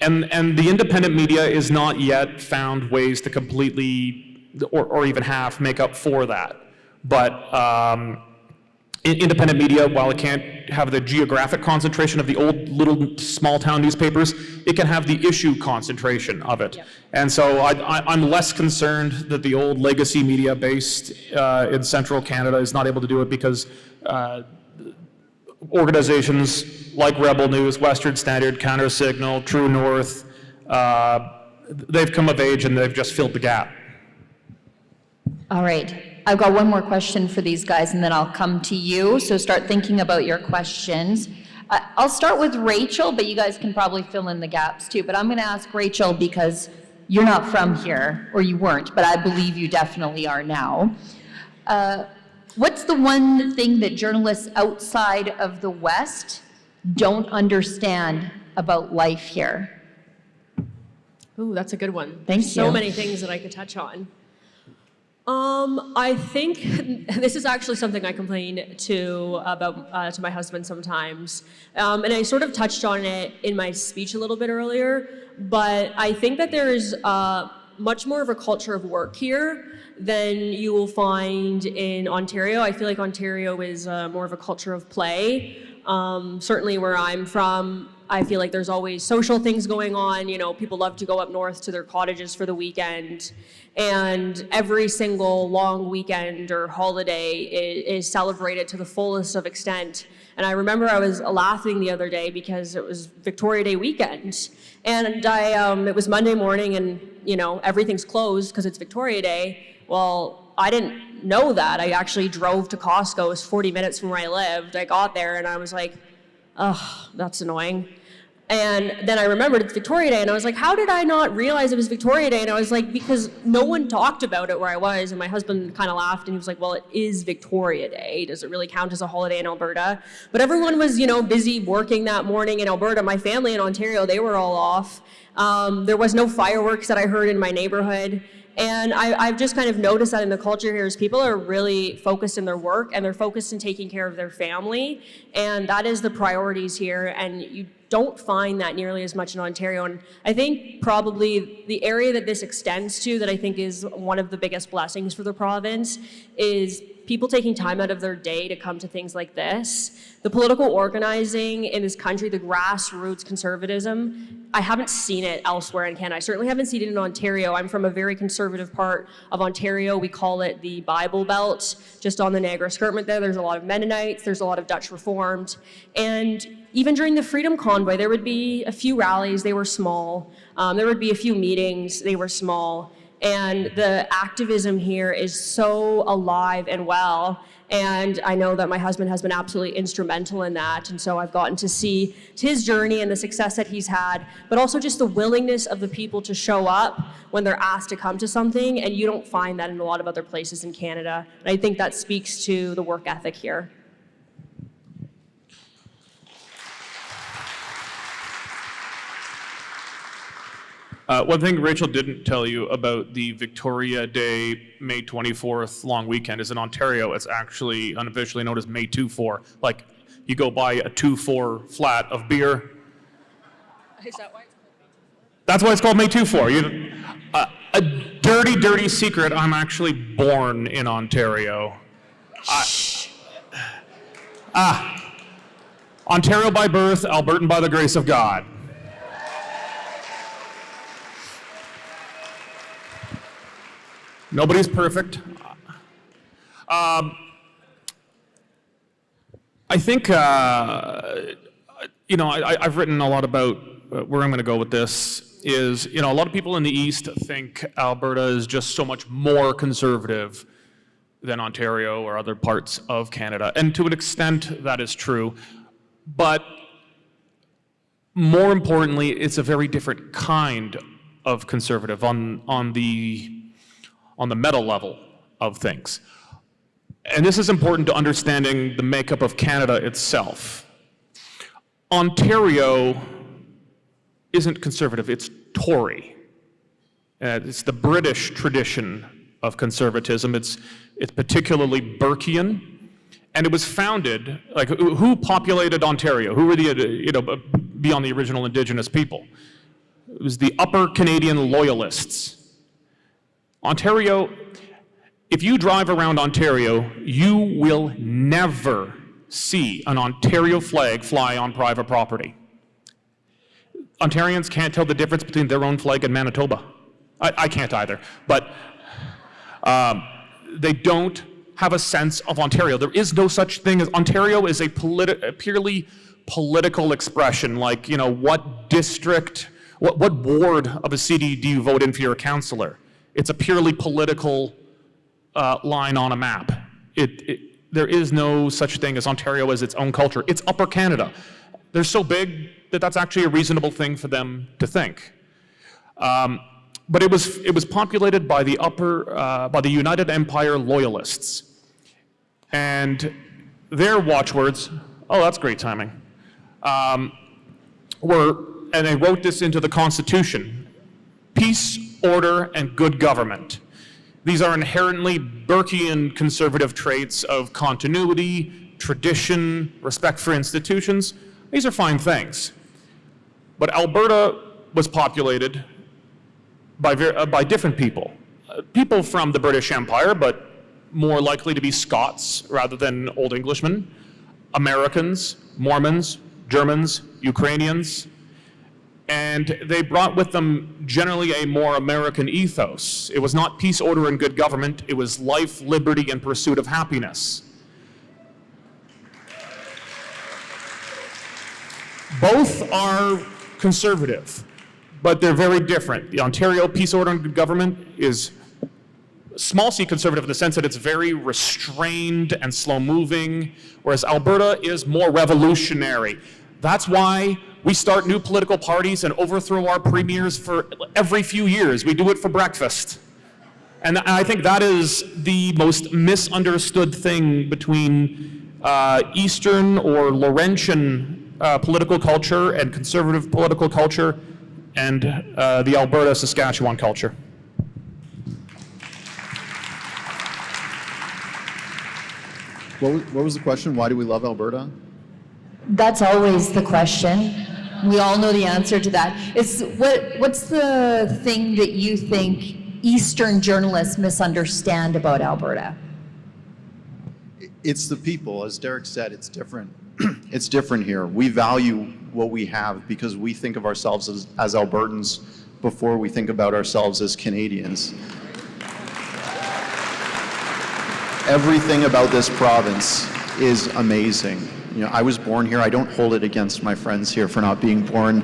C: And the independent media is not yet found ways to completely, or even half, make up for that. But independent media, while it can't have the geographic concentration of the old little small town newspapers, it can have the issue concentration of it. Yep. And so I'm less concerned that the old legacy media based in central Canada is not able to do it, because organizations like Rebel News, Western Standard, Counter Signal, True North, they've come of age and they've just filled the gap.
A: All right. I've got one more question for these guys, and then I'll come to you. So start thinking about your questions. I'll start with Rachel, but you guys can probably fill in the gaps too. But I'm going to ask Rachel because you're not from here, or you weren't, but I believe you definitely are now. What's the one thing that journalists outside of the West don't understand about life here?
D: Ooh, that's a good one.
A: Thank you.
D: So many things that I could touch on. I think this is actually something I complain to my husband sometimes, and I sort of touched on it in my speech a little bit earlier. But I think that there is much more of a culture of work here than you will find in Ontario. I feel like Ontario is more of a culture of play. Certainly where I'm from, I feel like there's always social things going on. People love to go up north to their cottages for the weekend. And every single long weekend or holiday is celebrated to the fullest of extent. And I remember I was laughing the other day because it was Victoria Day weekend. And it was Monday morning and, everything's closed because it's Victoria Day. Well, I didn't know that. I actually drove to Costco. It was 40 minutes from where I lived. I got there and I was like, oh, that's annoying. And then I remembered it's Victoria Day, and I was like, how did I not realize it was Victoria Day? And I was like, because no one talked about it where I was, and my husband kind of laughed, and he was like, well, it is Victoria Day. Does it really count as a holiday in Alberta? But everyone was, busy working that morning in Alberta. My family in Ontario, they were all off. There was no fireworks that I heard in my neighborhood. And I've just kind of noticed that in the culture here is people are really focused in their work, and they're focused in taking care of their family. And that is the priorities here. And you don't find that nearly as much in Ontario. And I think probably the area that this extends to, that I think is one of the biggest blessings for the province, is people taking time out of their day to come to things like this. The political organizing in this country, the grassroots conservatism, I haven't seen it elsewhere in Canada. I certainly haven't seen it in Ontario. I'm from a very conservative part of Ontario. We call it the Bible Belt, just on the Niagara Escarpment there. There's a lot of Mennonites, there's a lot of Dutch Reformed. And even during the Freedom Convoy, there would be a few rallies, they were small. There would be a few meetings, they were small. And the activism here is so alive and well. And I know that my husband has been absolutely instrumental in that. And so I've gotten to see his journey and the success that he's had, but also just the willingness of the people to show up when they're asked to come to something. And you don't find that in a lot of other places in Canada. And I think that speaks to the work ethic here.
C: One thing Rachel didn't tell you about the Victoria Day, May 24th long weekend is in Ontario. It's actually unofficially known as May 2-4. Like, you go buy a 2-4 flat of beer.
D: Is that why it's called May 2-4?
C: That's why it's called May 2-4. A dirty, dirty secret, I'm actually born in Ontario. Ontario by birth, Albertan by the grace of God. Nobody's perfect. I think, I've written a lot about where I'm going to go with this is, a lot of people in the East think Alberta is just so much more conservative than Ontario or other parts of Canada. And to an extent, that is true. But more importantly, it's a very different kind of conservative on the meta level of things. And this is important to understanding the makeup of Canada itself. Ontario isn't conservative, it's Tory. It's the British tradition of conservatism. It's particularly Burkean, and it was founded, like, who populated Ontario? Who were the, beyond the original Indigenous people? It was the Upper Canadian Loyalists. Ontario, if you drive around Ontario, you will never see an Ontario flag fly on private property. Ontarians can't tell the difference between their own flag and Manitoba. I can't either, but they don't have a sense of Ontario. There is no such thing as Ontario is a purely political expression, like, what district, what ward of a city do you vote in for your councillor? It's a purely political line on a map. There is no such thing as Ontario as its own culture. It's Upper Canada. They're so big that that's actually a reasonable thing for them to think. But it was populated by the United Empire Loyalists, and their watchwords, oh, that's great timing, and they wrote this into the Constitution: peace, order, and good government. These are inherently Burkean conservative traits of continuity, tradition, respect for institutions. These are fine things. But Alberta was populated by different people. People from the British Empire, but more likely to be Scots rather than Old Englishmen, Americans, Mormons, Germans, Ukrainians, and they brought with them generally a more American ethos. It was not peace, order, and good government. It was life, liberty, and pursuit of happiness. Both are conservative, but they're very different. The Ontario peace, order, and good government is small c conservative in the sense that it's very restrained and slow-moving, whereas Alberta is more revolutionary. That's why we start new political parties and overthrow our premiers for every few years. We do it for breakfast. And I think that is the most misunderstood thing between Eastern or Laurentian political culture and conservative political culture and the Alberta, Saskatchewan culture.
B: What was the question? Why do we love Alberta?
A: That's always the question. We all know the answer to that. What's the thing that you think Eastern journalists misunderstand about Alberta?
B: it's the people. As Derek said, it's different. It's different here. We value what we have because we think of ourselves as Albertans before we think about ourselves as Canadians. Everything about this province is amazing. You know, I was born here. I don't hold it against my friends here for not being born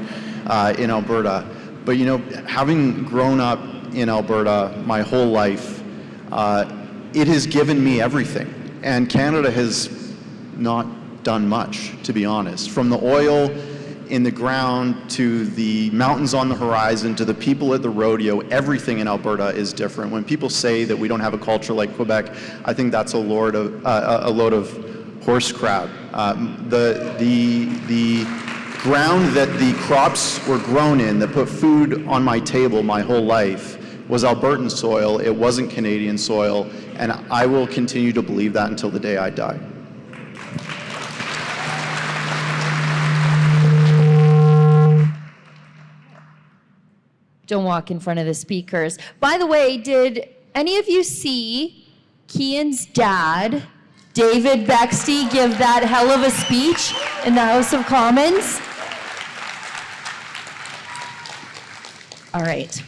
B: in Alberta. But you know, having grown up in Alberta my whole life, it has given me everything. And Canada has not done much, to be honest. From the oil in the ground to the mountains on the horizon to the people at the rodeo, everything in Alberta is different. When people say that we don't have a culture like Quebec, I think that's a load of horse crap. The ground that the crops were grown in, that put food on my table my whole life, was Albertan soil. It wasn't Canadian soil, and I will continue to believe that until the day I die.
A: Don't walk in front of the speakers. By the way, did any of you see Keean's dad, David Bexte, give that hell of a speech in the House of Commons? All right.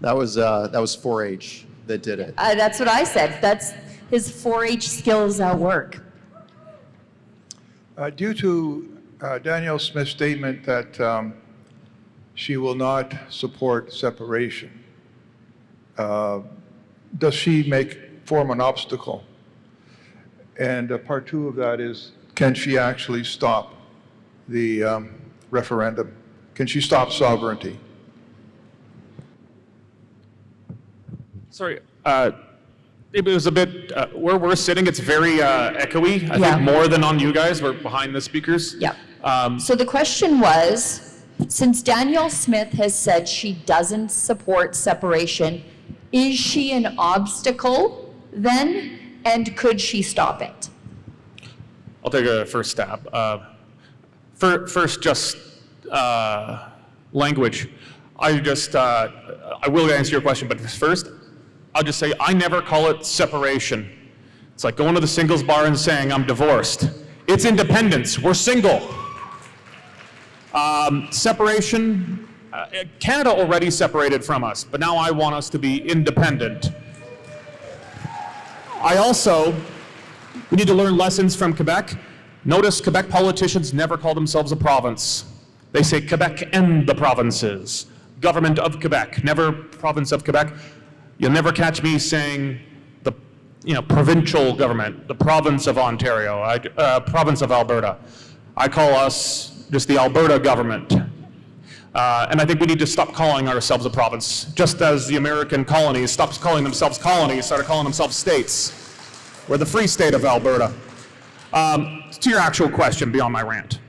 B: That was 4-H that did it.
A: That's what I said. That's his 4-H skills at work.
E: Due to Danielle Smith's statement that she will not support separation, does she form an obstacle? And part two of that is, can she actually stop the referendum? Can she stop sovereignty?
C: Sorry, it was a bit, where we're sitting, it's very echoey. I think more than on you guys. We're behind the speakers.
A: Yeah. So the question was, since Danielle Smith has said she doesn't support separation, is she an obstacle then, and could she stop it?
C: I'll take a first stab. First, just language. I will answer your question, but first, I'll just say I never call it separation. It's like going to the singles bar and saying I'm divorced. It's independence. We're single. Separation, Canada already separated from us, but now I want us to be independent. We need to learn lessons from Quebec. Notice Quebec politicians never call themselves a province. They say Quebec and the provinces. Government of Quebec, never province of Quebec. You'll never catch me saying the provincial government, the province of Ontario, province of Alberta. I call us just the Alberta government. And I think we need to stop calling ourselves a province, just as the American colonies stopped calling themselves colonies, started calling themselves states. We're the free state of Alberta. To your actual question, beyond my rant.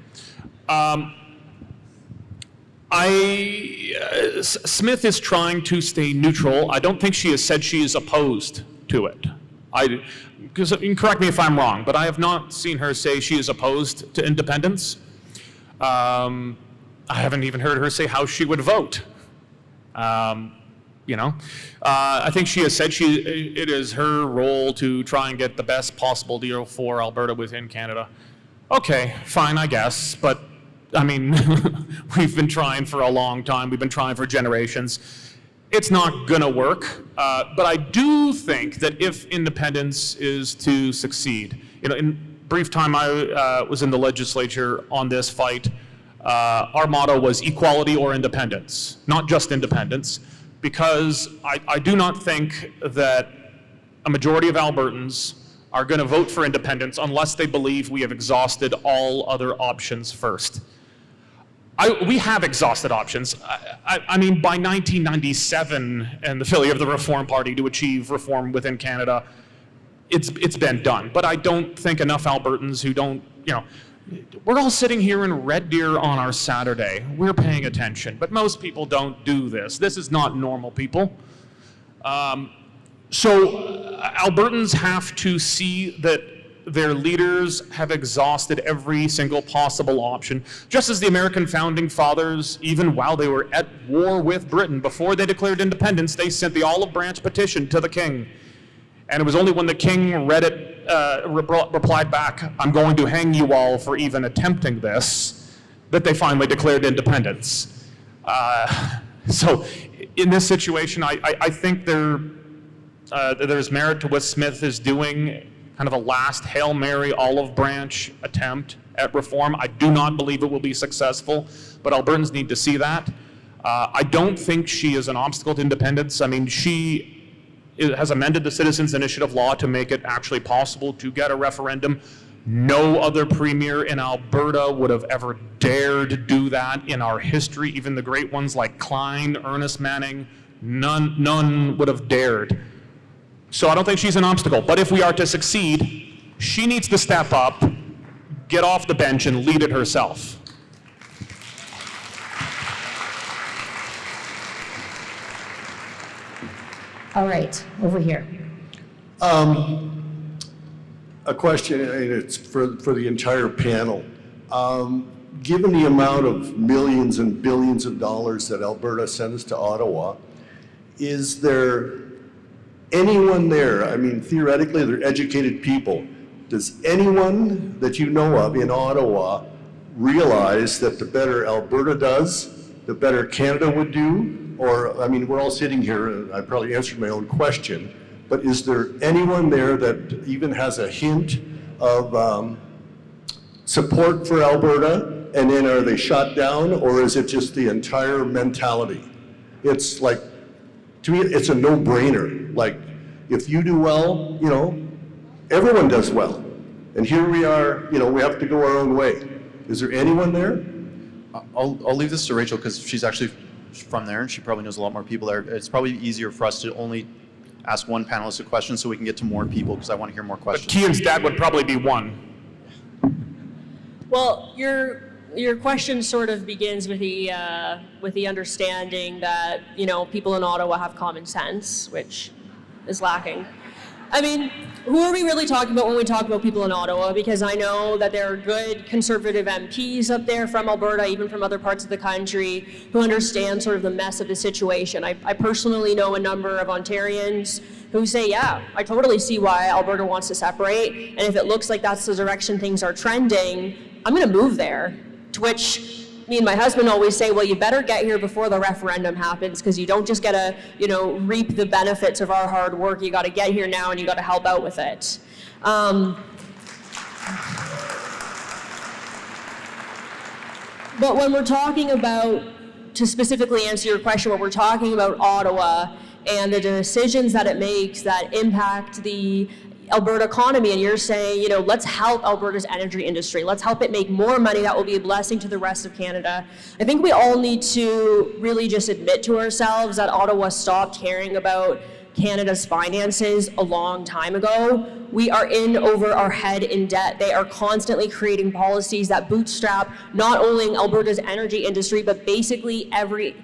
C: Smith is trying to stay neutral. I don't think she has said she is opposed to it. Because you can correct me if I'm wrong, but I have not seen her say she is opposed to independence. I haven't even heard her say how she would vote. I think she has said it is her role to try and get the best possible deal for Alberta within Canada. Okay, fine, I guess, but I mean, we've been trying for a long time. We've been trying for generations. It's not gonna work, but I do think that if independence is to succeed, in brief time I was in the legislature on this fight, our motto was equality or independence, not just independence, because I do not think that a majority of Albertans are going to vote for independence unless they believe we have exhausted all other options first. We have exhausted options. I mean, by 1997 and the failure of the Reform Party to achieve reform within Canada, it's been done. But I don't think enough Albertans who don't, we're all sitting here in Red Deer on our Saturday. We're paying attention, but most people don't do this. This is not normal people. So Albertans have to see that their leaders have exhausted every single possible option, just as the American founding fathers, even while they were at war with Britain, before they declared independence, they sent the olive branch petition to the king. And it was only when the king read it replied back, "I'm going to hang you all for even attempting this," that they finally declared independence. So in this situation, I think there's merit to what Smith is doing, kind of a last Hail Mary olive branch attempt at reform. I do not believe it will be successful, but Albertans need to see that. I don't think she is an obstacle to independence. I mean, she has amended the Citizens Initiative law to make it actually possible to get a referendum. No other premier in Alberta would have ever dared do that in our history. Even the great ones like Klein, Ernest Manning, none would have dared. So I don't think she's an obstacle. But if we are to succeed, she needs to step up, get off the bench, and lead it herself.
A: All right, over here.
F: A question, and it's for the entire panel. Given the amount of millions and billions of dollars that Alberta sends to Ottawa, is there anyone there, I mean, theoretically, they're educated people. Does anyone that you know of in Ottawa realize that the better Alberta does, the better Canada would do? Or, I mean, we're all sitting here, and I probably answered my own question, but is there anyone there that even has a hint of support for Alberta, and then are they shot down, or is it just the entire mentality? It's like, to me, it's a no-brainer. Like, if you do well, you know, everyone does well. And here we are, you know, we have to go our own way. Is there anyone there?
B: I'll leave this to Rachel because she's actually from there and she probably knows a lot more people there. It's probably easier for us to only ask one panelist a question so we can get to more people because I want to hear more questions.
C: But Kean's dad would probably be one.
D: Well, your question sort of begins with the understanding that, you know, people in Ottawa have common sense, which is lacking. I mean, who are we really talking about when we talk about people in Ottawa? Because I know that there are good conservative MPs up there from Alberta, even from other parts of the country, who understand sort of the mess of the situation. I personally know a number of Ontarians who say, yeah, I totally see why Alberta wants to separate, and if it looks like that's the direction things are trending, I'm gonna move there. To which me and my husband always say, well, you better get here before the referendum happens, because you don't just get to, you know, reap the benefits of our hard work. You got to get here now and you got to help out with it. But when we're talking about, to specifically answer your question, when we're talking about Ottawa and the decisions that it makes that impact the Alberta economy, and you're saying, you know, let's help Alberta's energy industry. Let's help it make more money. That will be a blessing to the rest of Canada. I think we all need to really just admit to ourselves that Ottawa stopped caring about Canada's finances a long time ago. We are in over our head in debt. They are constantly creating policies that bootstrap not only Alberta's energy industry, but basically every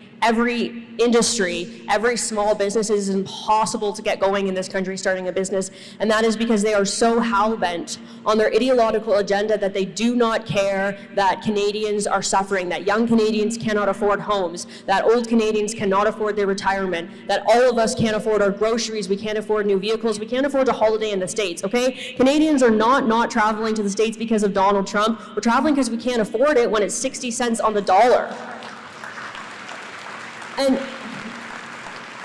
D: industry, every small business. It is impossible to get going in this country starting a business, and that is because they are so hell-bent on their ideological agenda that they do not care that Canadians are suffering, that young Canadians cannot afford homes, that old Canadians cannot afford their retirement, that all of us can't afford our groceries, we can't afford new vehicles, we can't afford a holiday in the States, okay? Canadians are not traveling to the States because of Donald Trump. We're traveling because we can't afford it when it's 60 cents on the dollar. And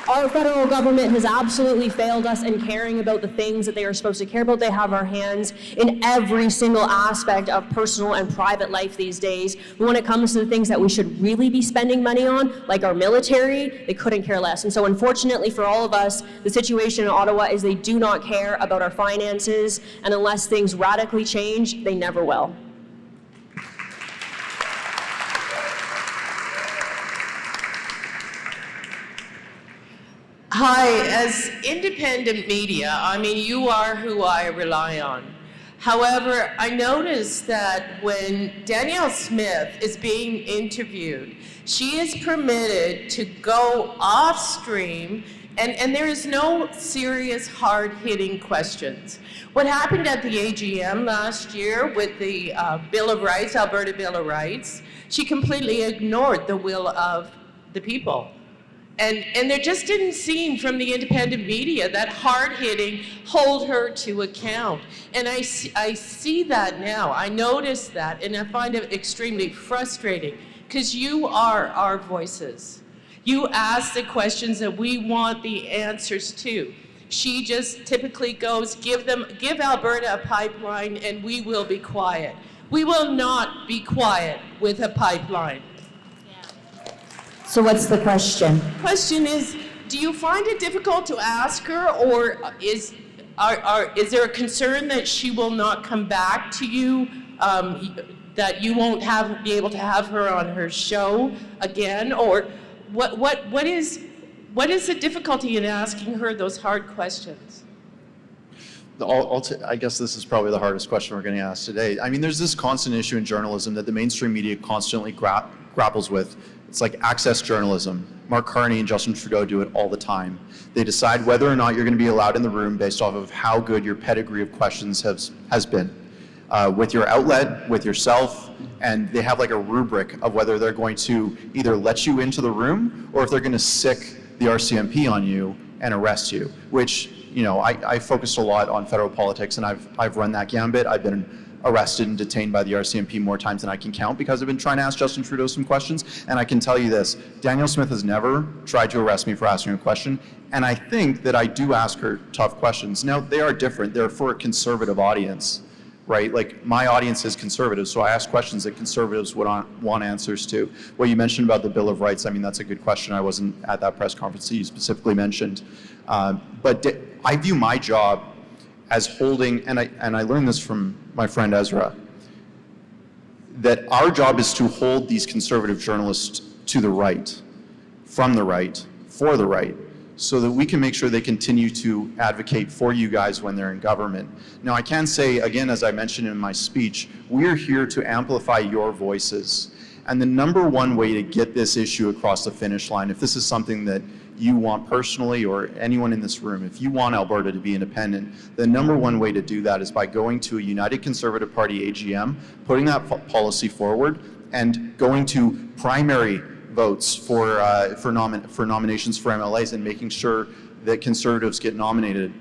D: our federal government has absolutely failed us in caring about the things that they are supposed to care about. They have our hands in every single aspect of personal and private life these days. But when it comes to the things that we should really be spending money on, like our military, they couldn't care less. And so unfortunately for all of us, the situation in Ottawa is they do not care about our finances, and unless things radically change, they never will.
G: Hi, as independent media, I mean, you are who I rely on. However, I noticed that when Danielle Smith is being interviewed, she is permitted to go off stream and there is no serious hard-hitting questions. What happened at the AGM last year with the Bill of Rights, Alberta Bill of Rights, she completely ignored the will of the people. And there just didn't seem from the independent media that hard-hitting, hold her to account. And I see that now. I notice that, and I find it extremely frustrating, because you are our voices. You ask the questions that we want the answers to. She just typically goes, give Alberta a pipeline and we will be quiet. We will not be quiet with a pipeline.
A: So what's the question?
G: Question is, do you find it difficult to ask her, or is there a concern that she will not come back to you, that you won't be able to have her on her show again, or what is the difficulty in asking her those hard questions?
B: I guess this is probably the hardest question we're going to ask today. I mean, there's this constant issue in journalism that the mainstream media constantly grapples with. It's like access journalism. Mark Carney and Justin Trudeau do it all the time. They decide whether or not you're going to be allowed in the room based off of how good your pedigree of questions has been. With your outlet, with yourself, and they have like a rubric of whether they're going to either let you into the room or if they're going to sick the RCMP on you and arrest you, which, you know, I focused a lot on federal politics, and I've run that gambit. I've been arrested and detained by the RCMP more times than I can count because I've been trying to ask Justin Trudeau some questions. And I can tell you this, Danielle Smith has never tried to arrest me for asking her a question. And I think that I do ask her tough questions. Now, they are different. They're for a conservative audience, right? Like, my audience is conservative, so I ask questions that conservatives would want answers to. What you mentioned about the Bill of Rights, I mean, that's a good question. I wasn't at that press conference that you specifically mentioned. But I view my job as holding, and I learned this from my friend Ezra, that our job is to hold these conservative journalists to the right, from the right, for the right, so that we can make sure they continue to advocate for you guys when they're in government. Now, I can say, again, as I mentioned in my speech, we're here to amplify your voices. And the number one way to get this issue across the finish line, if this is something that you want personally, or anyone in this room, if you want Alberta to be independent, the number one way to do that is by going to a United Conservative Party AGM, putting that policy forward, and going to primary votes for nominations for MLAs and making sure that Conservatives get nominated.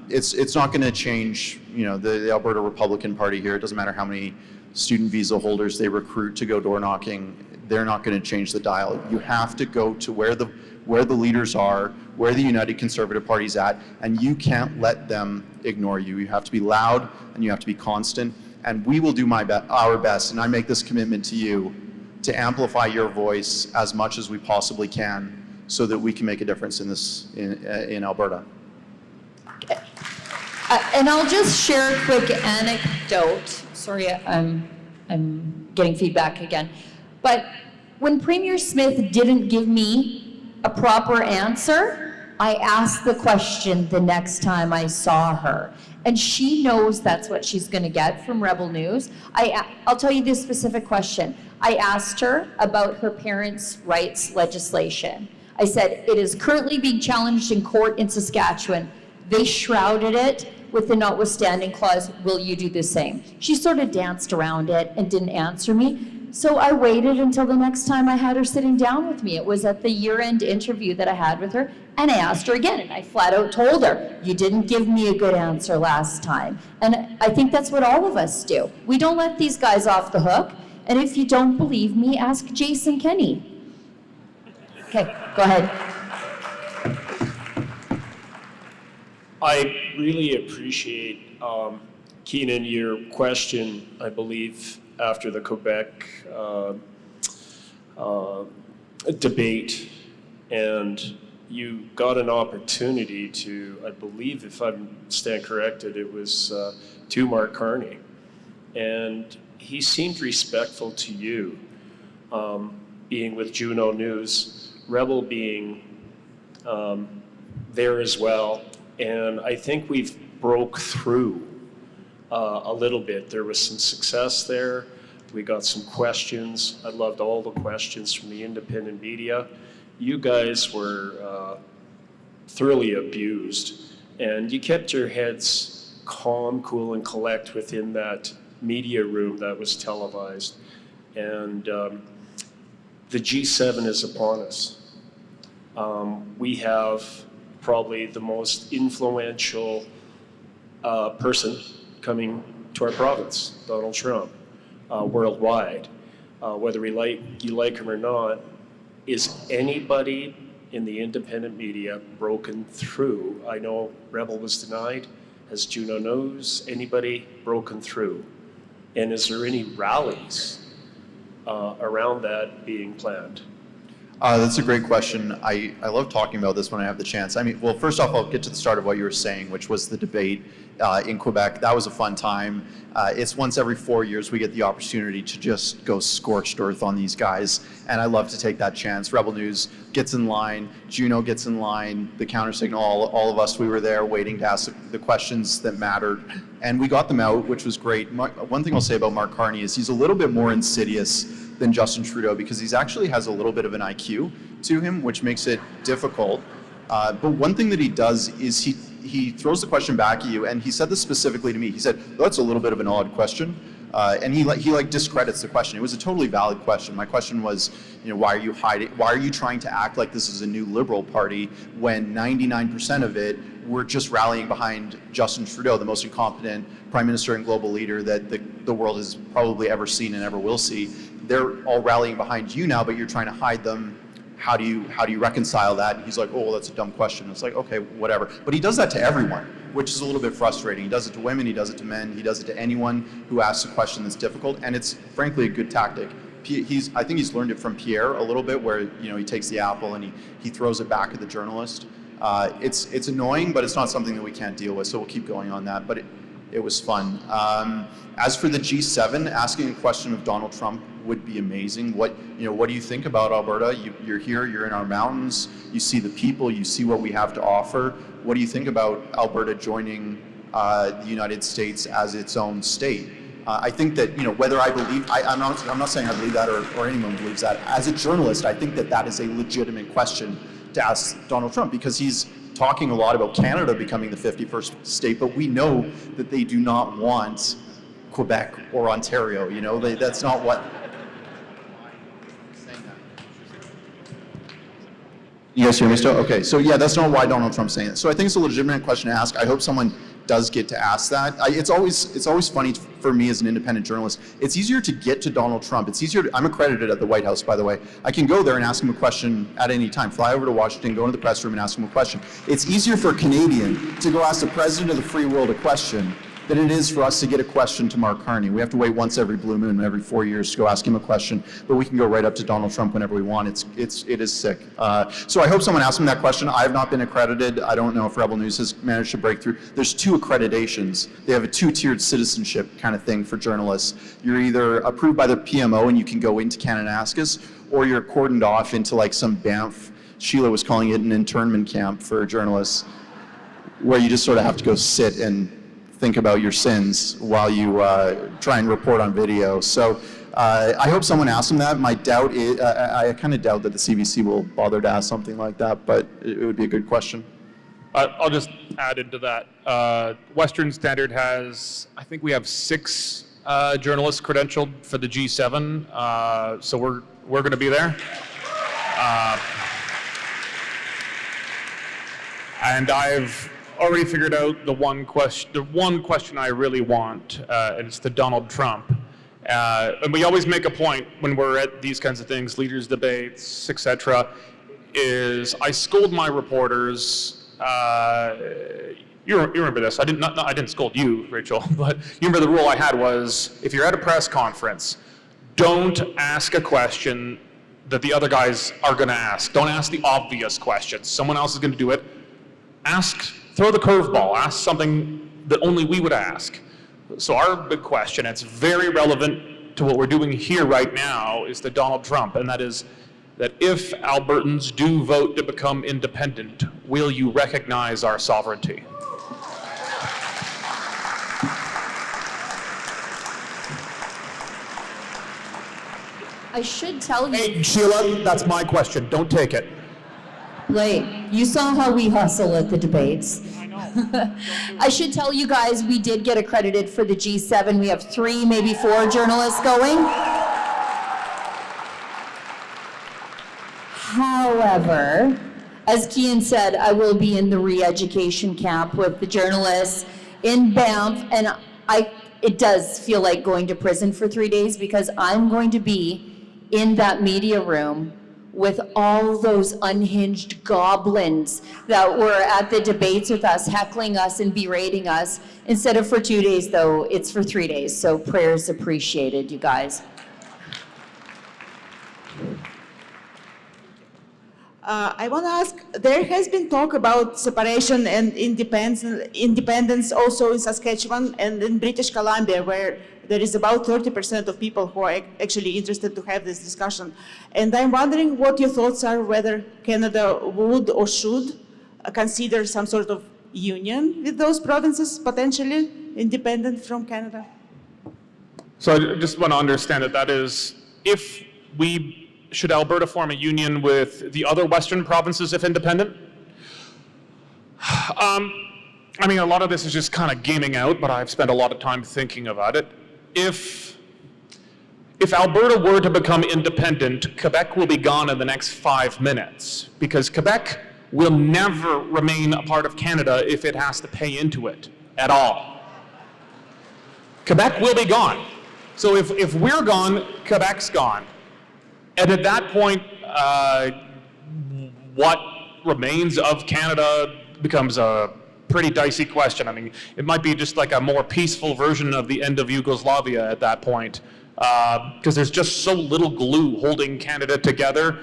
B: It's not going to change, you know, the Alberta Republican Party here. It doesn't matter how many student visa holders they recruit to go door knocking. They're not going to change the dial. You have to go to where the leaders are, where the United Conservative Party's at, and you can't let them ignore you. You have to be loud and you have to be constant, and we will do our best, and I make this commitment to you, to amplify your voice as much as we possibly can so that we can make a difference in Alberta.
A: And I'll just share a quick anecdote. Sorry, I'm getting feedback again. But when Premier Smith didn't give me a proper answer, I asked the question the next time I saw her. And she knows that's what she's going to get from Rebel News. I'll tell you this specific question. I asked her about her parents' rights legislation. I said, it is currently being challenged in court in Saskatchewan. They shrouded it with the notwithstanding clause. Will you do the same? She sort of danced around it and didn't answer me. So I waited until the next time I had her sitting down with me. It was at the year-end interview that I had with her, and I asked her again, and I flat out told her, you didn't give me a good answer last time. And I think that's what all of us do. We don't let these guys off the hook, and if you don't believe me, ask Jason Kenney. Okay, go ahead.
H: I really appreciate, Keenan, your question, I believe, after the Quebec debate, and you got an opportunity to, I believe, if I stand corrected, it was to Mark Carney, and he seemed respectful to you, being with Juno News, Rebel being there as well, and I think we've broke through a little bit. There was some success there. We got some questions. I loved all the questions from the independent media. You guys were thoroughly abused, and you kept your heads calm, cool, and collect within that media room that was televised. And the G7 is upon us. We have probably the most influential person coming to our province, Donald Trump, worldwide. Whether you like him or not, is anybody in the independent media broken through? I know Rebel was denied. Has Juno News, anybody broken through? And is there any rallies around that being planned?
B: That's a great question. I love talking about this when I have the chance. I mean, well, first off, I'll get to the start of what you were saying, which was the debate in Quebec. That was a fun time. It's once every 4 years we get the opportunity to just go scorched earth on these guys, and I love to take that chance. Rebel News gets in line, Juno gets in line, the Countersignal, all of us, we were there waiting to ask the questions that mattered, and we got them out, which was great. One thing I'll say about Mark Carney is he's a little bit more insidious than Justin Trudeau because he actually has a little bit of an IQ to him, which makes it difficult. But one thing that he does is he throws the question back at you, and he said this specifically to me. He said, "That's a little bit of an odd question," and he discredits the question. It was a totally valid question. My question was, why are you hiding? Why are you trying to act like this is a new Liberal Party when 99% of it we're just rallying behind Justin Trudeau, the most incompetent prime minister and global leader that the world has probably ever seen and ever will see. They're all rallying behind you now, but you're trying to hide them. How do you reconcile that? And he's like, oh, well, that's a dumb question. It's like, okay, whatever. But he does that to everyone, which is a little bit frustrating. He does it to women, he does it to men, he does it to anyone who asks a question that's difficult, and it's frankly a good tactic. I think he's learned it from Pierre a little bit, where he takes the apple and he throws it back at the journalist. It's annoying, but it's not something that we can't deal with, so we'll keep going on that. But it was fun. As for the G7, asking a question of Donald Trump would be amazing. What do you think about Alberta? You're here, you're in our mountains, you see the people, you see what we have to offer. What do you think about Alberta joining the United States as its own state? I think that, whether I believe, I'm not saying I believe that or anyone believes that. As a journalist, I think that is a legitimate question to ask Donald Trump, because he's talking a lot about Canada becoming the 51st state, but we know that they do not want Quebec or Ontario. That's not what. You guys hear me still? Okay, so yeah, that's not why Donald Trump's saying it. So I think it's a legitimate question to ask. I hope someone does get to ask that. It's always funny for me as an independent journalist. It's easier to get to Donald Trump. I'm accredited at the White House, by the way. I can go there and ask him a question at any time. Fly over to Washington, go into the press room and ask him a question. It's easier for a Canadian to go ask the president of the free world a question than it is for us to get a question to Mark Carney. We have to wait once every blue moon, every 4 years, to go ask him a question, but we can go right up to Donald Trump whenever we want. It is sick. So I hope someone asks him that question. I have not been accredited. I don't know if Rebel News has managed to break through. There's 2 accreditations. They have a 2-tiered citizenship kind of thing for journalists. You're either approved by the PMO and you can go into Canada and ask us, or you're cordoned off into like some Banff, Sheila was calling it an internment camp for journalists, where you just sort of have to go sit and think about your sins while you try and report on video. So I hope someone asks him that. My doubt is, I kind of doubt that the CBC will bother to ask something like that, but it would be a good question.
C: I'll just add into that. Western Standard has, I think we have 6 journalists credentialed for the G7, so we're going to be there. And I've already figured out the one question I really want, and it's to Donald Trump. And we always make a point when we're at these kinds of things, leaders' debates, etc., is I scold my reporters. You remember this? I didn't scold you, Rachel, but you remember the rule I had was, if you're at a press conference, don't ask a question that the other guys are going to ask. Don't ask the obvious questions. Someone else is going to do it. Throw the curveball, ask something that only we would ask. So our big question, it's very relevant to what we're doing here right now, is to Donald Trump, and that is that if Albertans do vote to become independent, will you recognize our sovereignty?
A: I should tell you.
C: Hey, Sheila, that's my question. Don't take it.
A: Like, you saw how we hustle at the debates.
C: I know.
A: I should tell you guys, we did get accredited for the G7. We have 3, maybe 4 journalists going. However, As Kian said, I will be in the re-education camp with the journalists in Banff, and it does feel like going to prison for 3 days because I'm going to be in that media room with all those unhinged goblins that were at the debates with us, heckling us and berating us. Instead of for 2 days, though, it's for 3 days. So prayers appreciated, you guys.
I: I want to ask, there has been talk about separation and independence also in Saskatchewan and in British Columbia, where there is about 30% of people who are actually interested to have this discussion. And I'm wondering what your thoughts are, whether Canada would or should consider some sort of union with those provinces, potentially independent from Canada.
C: So I just want to understand that is, should Alberta form a union with the other Western provinces if independent? I mean, a lot of this is just kind of gaming out, but I've spent a lot of time thinking about it. If Alberta were to become independent, Quebec will be gone in the next 5 minutes, because Quebec will never remain a part of Canada if it has to pay into it at all. Quebec will be gone. So if we're gone, Quebec's gone. And at that point, what remains of Canada becomes a pretty dicey question. I mean, it might be just like a more peaceful version of the end of Yugoslavia at that point, because there's just so little glue holding Canada together.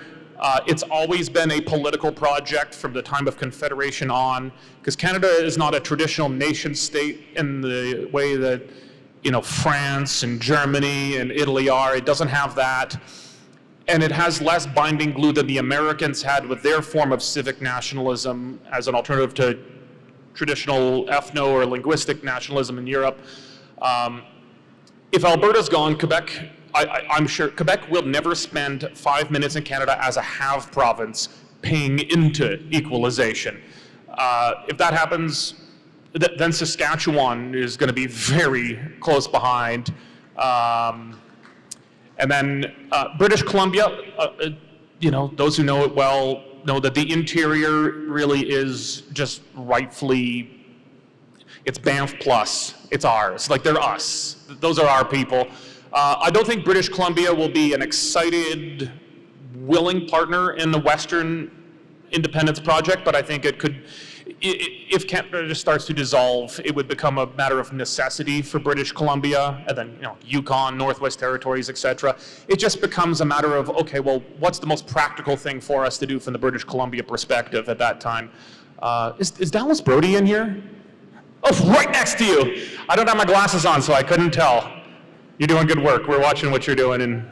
C: It's always been a political project from the time of Confederation on, because Canada is not a traditional nation state in the way that, you know, France and Germany and Italy are. It doesn't have that. And it has less binding glue than the Americans had with their form of civic nationalism as an alternative to traditional ethno or linguistic nationalism in Europe. If Alberta's gone, Quebec, I'm sure Quebec will never spend 5 minutes in Canada as a have province paying into equalization. If that happens, then Saskatchewan is going to be very close behind. And then British Columbia, you know, those who know it well know that the interior really is just rightfully, it's Banff plus, it's ours, like they're us. Those are our people. I don't think British Columbia will be an excited, willing partner in the Western independence project, but I think it could, if Canada just starts to dissolve, it would become a matter of necessity for British Columbia, and then, you know, Yukon, Northwest Territories, etc. It just becomes a matter of, okay, well, what's the most practical thing for us to do from the British Columbia perspective at that time? Is Dallas Brody in here? Oh, right next to you. I don't have my glasses on, so I couldn't tell. You're doing good work. We're watching what you're doing. And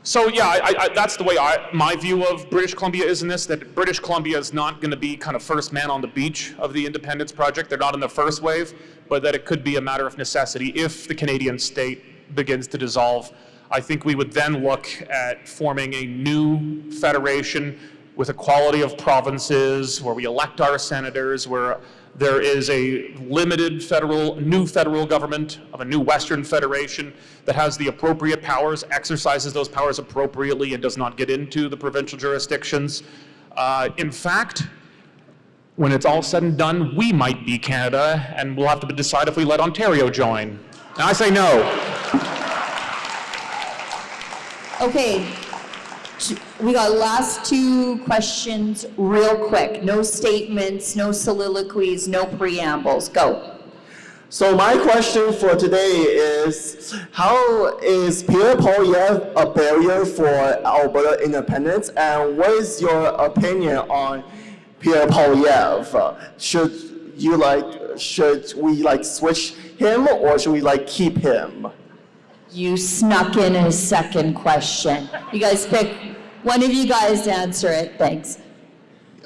C: so yeah, that's the way my view of British Columbia is in this, that British Columbia is not going to be kind of first man on the beach of the independence project. They're not in the first wave, but that it could be a matter of necessity if the Canadian state begins to dissolve. I think we would then look at forming a new federation with equality of provinces, where we elect our senators, where there is a limited new federal government of a new Western Federation that has the appropriate powers, exercises those powers appropriately, and does not get into the provincial jurisdictions. In fact, when it's all said and done, we might be Canada, and we'll have to decide if we let Ontario join. And I say no.
A: Okay, we got last 2 questions real quick. No statements, no soliloquies, no preambles. Go.
J: So my question for today is, how is Pierre Poilievre a barrier for Alberta independence, and what is your opinion on Pierre Poilievre? Should we switch him, or should we keep him?
A: You snuck in a second question. You guys pick, one of you guys answer it. Thanks.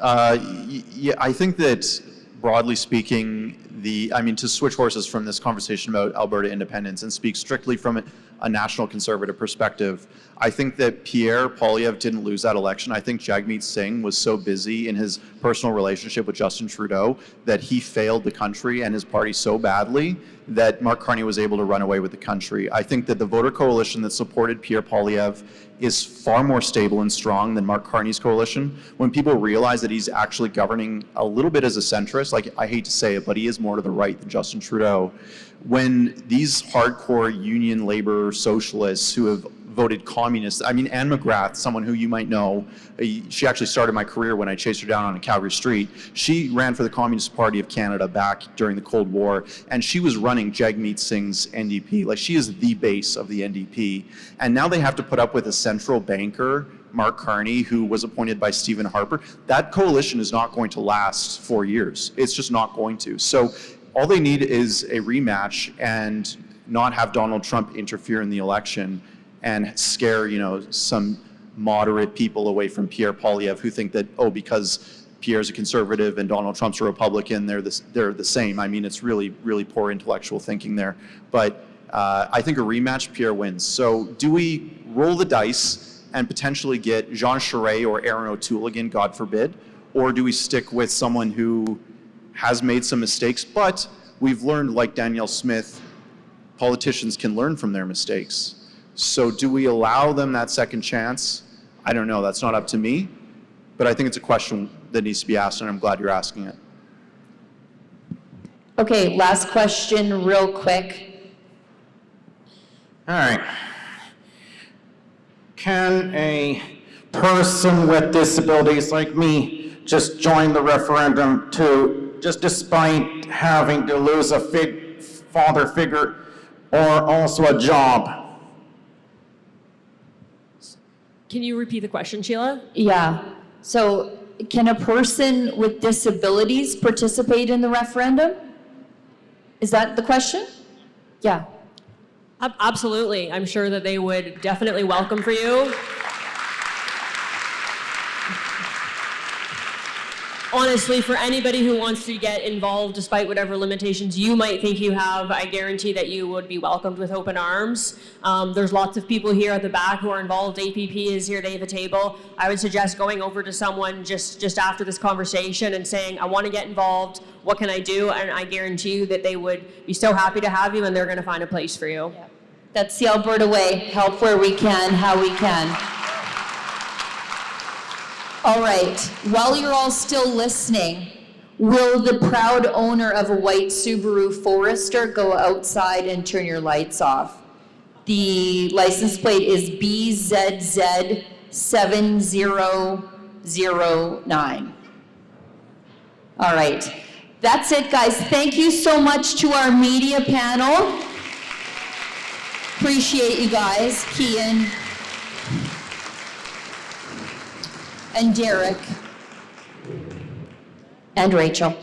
B: Yeah, I think that broadly speaking, to switch horses from this conversation about Alberta independence and speak strictly from a national conservative perspective, I think that Pierre Poilievre didn't lose that election. I think Jagmeet Singh was so busy in his personal relationship with Justin Trudeau that he failed the country and his party so badly that Mark Carney was able to run away with the country. I think that the voter coalition that supported Pierre Poilievre is far more stable and strong than Mark Carney's coalition. When people realize that he's actually governing a little bit as a centrist, like I hate to say it, but he is more to the right than Justin Trudeau. When these hardcore union labor socialists who have voted communist, I mean, Anne McGrath, someone who you might know, she actually started my career when I chased her down on a Calgary street. She ran for the Communist Party of Canada back during the Cold War, and she was running Jagmeet Singh's NDP. Like, she is the base of the NDP. And now they have to put up with a central banker, Mark Carney, who was appointed by Stephen Harper. That coalition is not going to last 4 years. It's just not going to. So all they need is a rematch and not have Donald Trump interfere in the election and scare, you know, some moderate people away from Pierre Poilievre who think that, oh, because Pierre's a conservative and Donald Trump's a Republican, they're the same. I mean, it's really, really poor intellectual thinking there. But I think a rematch, Pierre wins. So do we roll the dice and potentially get Jean Charest or Aaron O'Toole again, God forbid? Or do we stick with someone who has made some mistakes, but we've learned, like Danielle Smith, politicians can learn from their mistakes. So do we allow them that second chance? I don't know, that's not up to me, but I think it's a question that needs to be asked, and I'm glad you're asking it.
A: Okay, last question, real quick.
K: All right. Can a person with disabilities like me just join the referendum to, just despite having to lose a father figure or also a job?
D: Can you repeat the question, Sheila?
A: Yeah, so can a person with disabilities participate in the referendum? Is that the question? Yeah.
D: Absolutely. I'm sure that they would definitely welcome for you. Honestly, for anybody who wants to get involved despite whatever limitations you might think you have, I guarantee that you would be welcomed with open arms. There's lots of people here at the back who are involved. APP is here, they have a table. I would suggest going over to someone just after this conversation and saying, I want to get involved, what can I do? And I guarantee you that they would be so happy to have you and they're going to find a place for you.
A: Yeah. That's the Alberta way, help where we can, how we can. All right, while you're all still listening, will the proud owner of a white Subaru Forester go outside and turn your lights off? The license plate is BZZ7009. All right, that's it, guys. Thank you so much to our media panel. Appreciate you guys, Keean and Derek and Rachel.